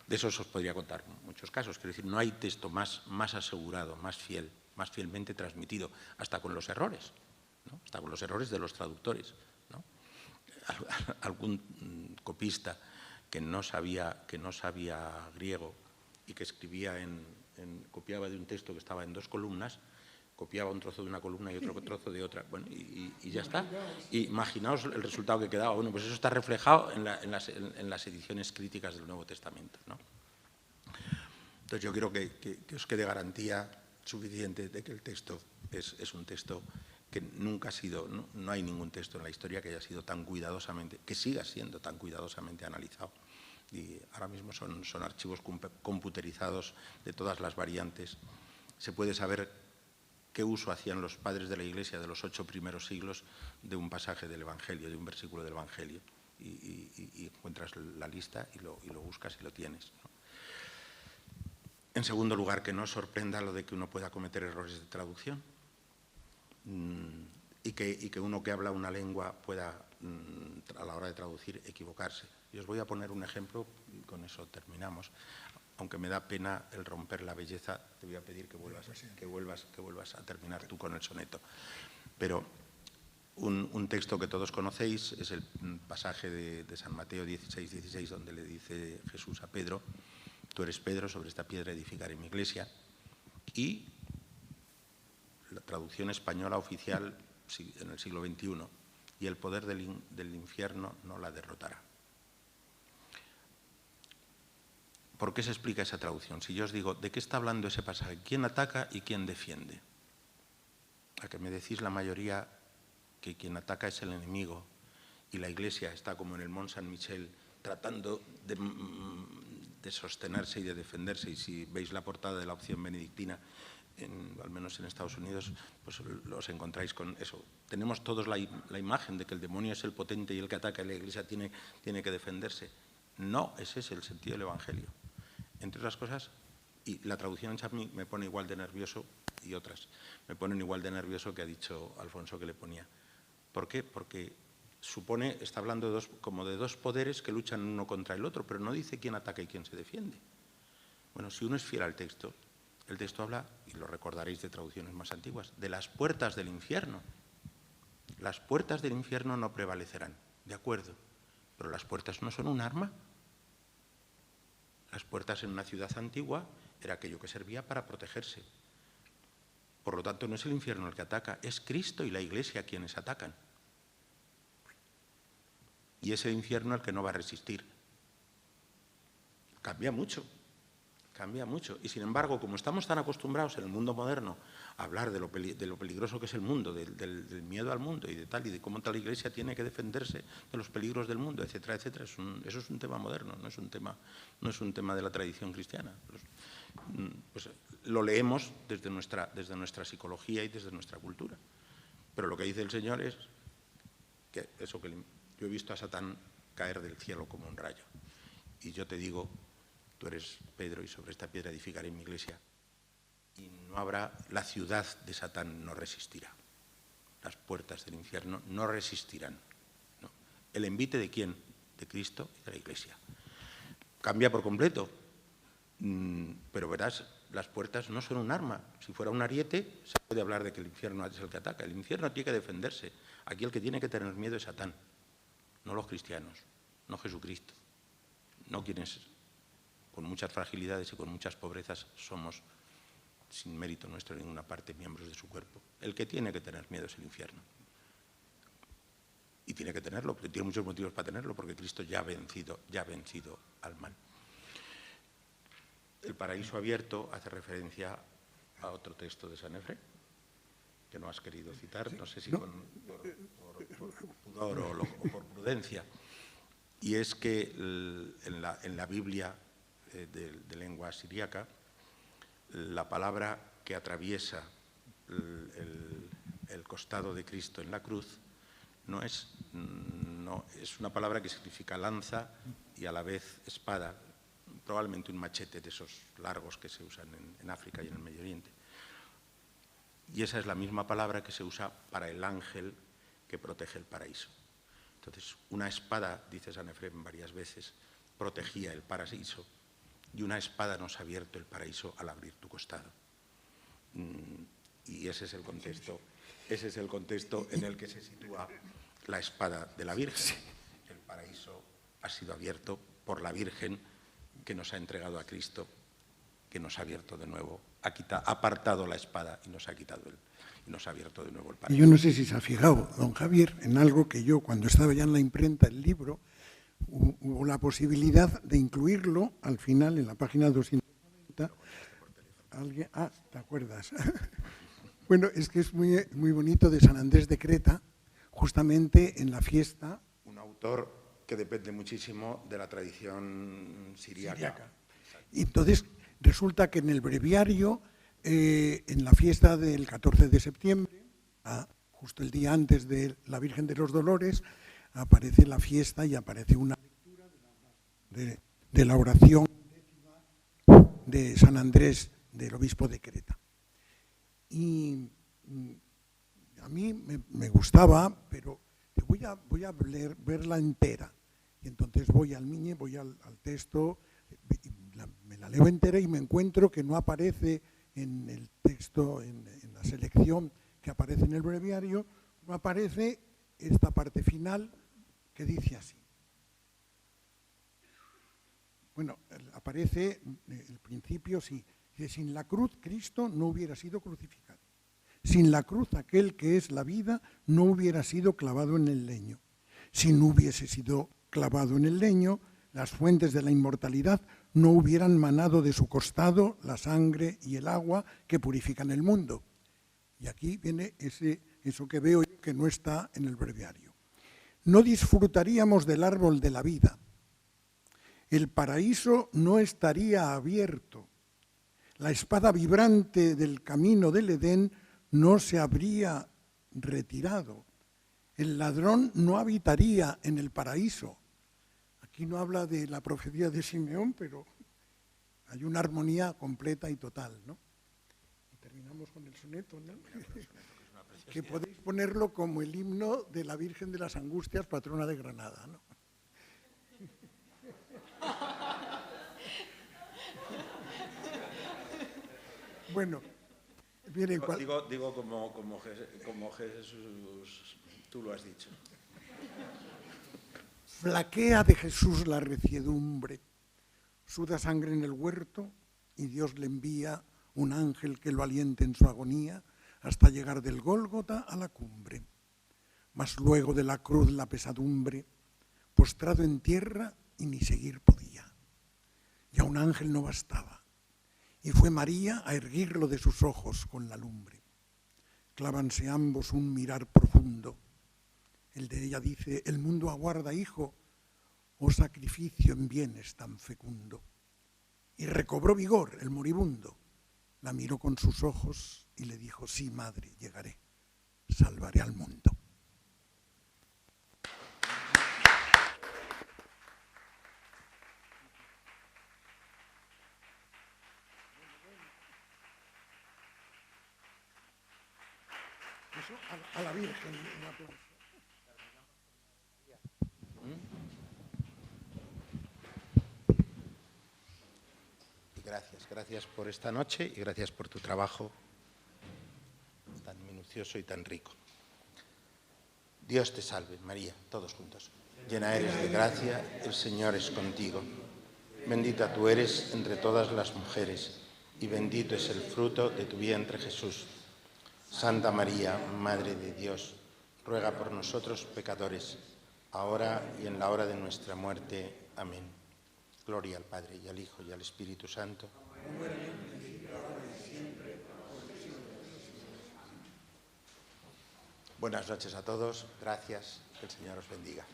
De eso os podría contar muchos casos. Quiero decir, no hay texto más asegurado, más fiel, más fielmente transmitido, hasta con los errores, ¿no? Hasta con los errores de los traductores, ¿no? Algún copista que no sabía griego y que escribía copiaba de un texto que estaba en 2 columnas, copiaba un trozo de una columna y otro trozo de otra, bueno, y ya está. Y imaginaos el resultado que quedaba. Bueno, pues eso está reflejado en las ediciones críticas del Nuevo Testamento, ¿no? Entonces yo creo que os quede garantía suficiente de que el texto es un texto que nunca ha sido, no hay ningún texto en la historia que haya sido tan cuidadosamente, que siga siendo tan cuidadosamente analizado. Y ahora mismo son archivos computerizados de todas las variantes. Se puede saber qué uso hacían los padres de la Iglesia de los 8 primeros siglos de un pasaje del Evangelio, de un versículo del Evangelio. Y encuentras la lista y lo buscas y lo tienes, ¿no? En segundo lugar, que no os sorprenda lo de que uno pueda cometer errores de traducción y que uno que habla una lengua pueda, a la hora de traducir, equivocarse. Y os voy a poner un ejemplo y con eso terminamos. Aunque me da pena el romper la belleza, te voy a pedir que vuelvas a terminar tú con el soneto. Pero un texto que todos conocéis es el pasaje de San Mateo 16:16, donde le dice Jesús a Pedro: tú eres Pedro, sobre esta piedra edificaré mi iglesia. Y la traducción española oficial en el siglo XXI: y el poder del infierno no la derrotará. ¿Por qué se explica esa traducción? Si yo os digo, ¿de qué está hablando ese pasaje? ¿Quién ataca y quién defiende? A que me decís la mayoría que quien ataca es el enemigo y la Iglesia está como en el Mont Saint-Michel tratando de sostenerse y de defenderse. Y si veis la portada de la opción benedictina, al menos en Estados Unidos, pues los encontráis con eso. Tenemos todos la imagen de que el demonio es el potente y el que ataca y la Iglesia tiene que defenderse. No, ese es el sentido del Evangelio. Entre otras cosas, y la traducción en Chapman me pone igual de nervioso, y otras me ponen igual de nervioso, que ha dicho Alfonso que le ponía. ¿Por qué? Porque está hablando como de dos poderes que luchan uno contra el otro, pero no dice quién ataca y quién se defiende. Bueno, si uno es fiel al texto, el texto habla, y lo recordaréis de traducciones más antiguas, de las puertas del infierno. Las puertas del infierno no prevalecerán, de acuerdo, pero las puertas no son un arma. Las puertas en una ciudad antigua era aquello que servía para protegerse. Por lo tanto, no es el infierno el que ataca, es Cristo y la Iglesia quienes atacan. Y es el infierno el que no va a resistir. Cambia mucho. Y sin embargo, como estamos tan acostumbrados en el mundo moderno a hablar de lo peligroso que es el mundo, del miedo al mundo y de cómo tal Iglesia tiene que defenderse de los peligros del mundo, etcétera, etcétera, eso es un tema moderno, no es un tema de la tradición cristiana. Pues lo leemos desde nuestra psicología y desde nuestra cultura. Pero lo que dice el Señor es que yo he visto a Satán caer del cielo como un rayo. Y yo te digo: tú eres Pedro y sobre esta piedra edificaré mi iglesia. Y la ciudad de Satán no resistirá. Las puertas del infierno no resistirán, ¿no? ¿El envite de quién? De Cristo y de la Iglesia. Cambia por completo, pero verás, las puertas no son un arma. Si fuera un ariete, se puede hablar de que el infierno es el que ataca. El infierno tiene que defenderse. Aquí el que tiene que tener miedo es Satán, no los cristianos, no Jesucristo, no quienes con muchas fragilidades y con muchas pobrezas somos, sin mérito nuestro en ninguna parte, miembros de su cuerpo. El que tiene que tener miedo es el infierno. Y tiene que tenerlo, porque tiene muchos motivos para tenerlo, porque Cristo ya ha vencido al mal. El paraíso abierto hace referencia a otro texto de Sanefre, que no has querido citar, no sé si por pudor o por prudencia. Y es que en la Biblia de lengua siríaca la palabra que atraviesa el costado de Cristo en la cruz no es una palabra que significa lanza y a la vez espada, probablemente un machete de esos largos que se usan en África y en el Medio Oriente. Y esa es la misma palabra que se usa para el ángel que protege el paraíso. Entonces, una espada, dice San Efrem varias veces, protegía el paraíso, y una espada nos ha abierto el paraíso al abrir tu costado. Y ese es el contexto en el que se sitúa la espada de la Virgen. El paraíso ha sido abierto por la Virgen, que nos ha entregado a Cristo, que nos ha abierto de nuevo, ha apartado la espada y nos ha quitado y nos ha abierto de nuevo el paraíso. Yo no sé si se ha fijado, don Javier, en algo que yo, cuando estaba ya en la imprenta el libro, hubo la posibilidad de incluirlo al final en la página 290. ¿Alguien? Ah, ¿te acuerdas? Bueno, es que es muy, muy bonito, de San Andrés de Creta, justamente en la fiesta. Un autor que depende muchísimo de la tradición siriaca. Y entonces resulta que en el breviario, en la fiesta del 14 de septiembre, justo el día antes de la Virgen de los Dolores, aparece la fiesta y aparece una lectura de la oración de San Andrés, del obispo de Creta. Y a mí me gustaba, pero voy a verla entera. Y entonces voy al Miñe, voy al texto, me la leo entera y me encuentro que no aparece en el texto, en la selección que aparece en el breviario, no aparece esta parte final que dice así. Bueno, aparece el principio, sí. Dice, sin la cruz Cristo no hubiera sido crucificado. Sin la cruz aquel que es la vida no hubiera sido clavado en el leño. Si no hubiese sido clavado en el leño, las fuentes de la inmortalidad no hubieran manado de su costado la sangre y el agua que purifican el mundo. Y aquí viene eso que veo yo que no está en el breviario. No disfrutaríamos del árbol de la vida. El paraíso no estaría abierto. La espada vibrante del camino del Edén no se habría retirado. El ladrón no habitaría en el paraíso. Aquí no habla de la profecía de Simeón, pero hay una armonía completa y total, ¿no? Y terminamos con el soneto, ¿no? Que podéis ponerlo como el himno de la Virgen de las Angustias, patrona de Granada, ¿no? Bueno, viene digo como Jesús, tú lo has dicho. Flaquea de Jesús la reciedumbre, suda sangre en el huerto y Dios le envía un ángel que lo aliente en su agonía hasta llegar del Gólgota a la cumbre. Mas luego de la cruz la pesadumbre, postrado en tierra y ni seguir podía. Ya un ángel no bastaba, y fue María a erguirlo de sus ojos con la lumbre. Clávanse ambos un mirar profundo. El de ella dice, el mundo aguarda, hijo, oh sacrificio en bienes tan fecundo. Y recobró vigor el moribundo. La miró con sus ojos y le dijo, sí, madre, llegaré, salvaré al mundo. Eso a la Virgen, un aplauso. Gracias por esta noche y gracias por tu trabajo tan minucioso y tan rico. Dios te salve, María, todos juntos. Llena eres de gracia, el Señor es contigo. Bendita tú eres entre todas las mujeres y bendito es el fruto de tu vientre, Jesús. Santa María, Madre de Dios, ruega por nosotros pecadores, ahora y en la hora de nuestra muerte. Amén. Gloria al Padre, y al Hijo, y al Espíritu Santo. Buenas noches a todos, gracias, que el Señor os bendiga.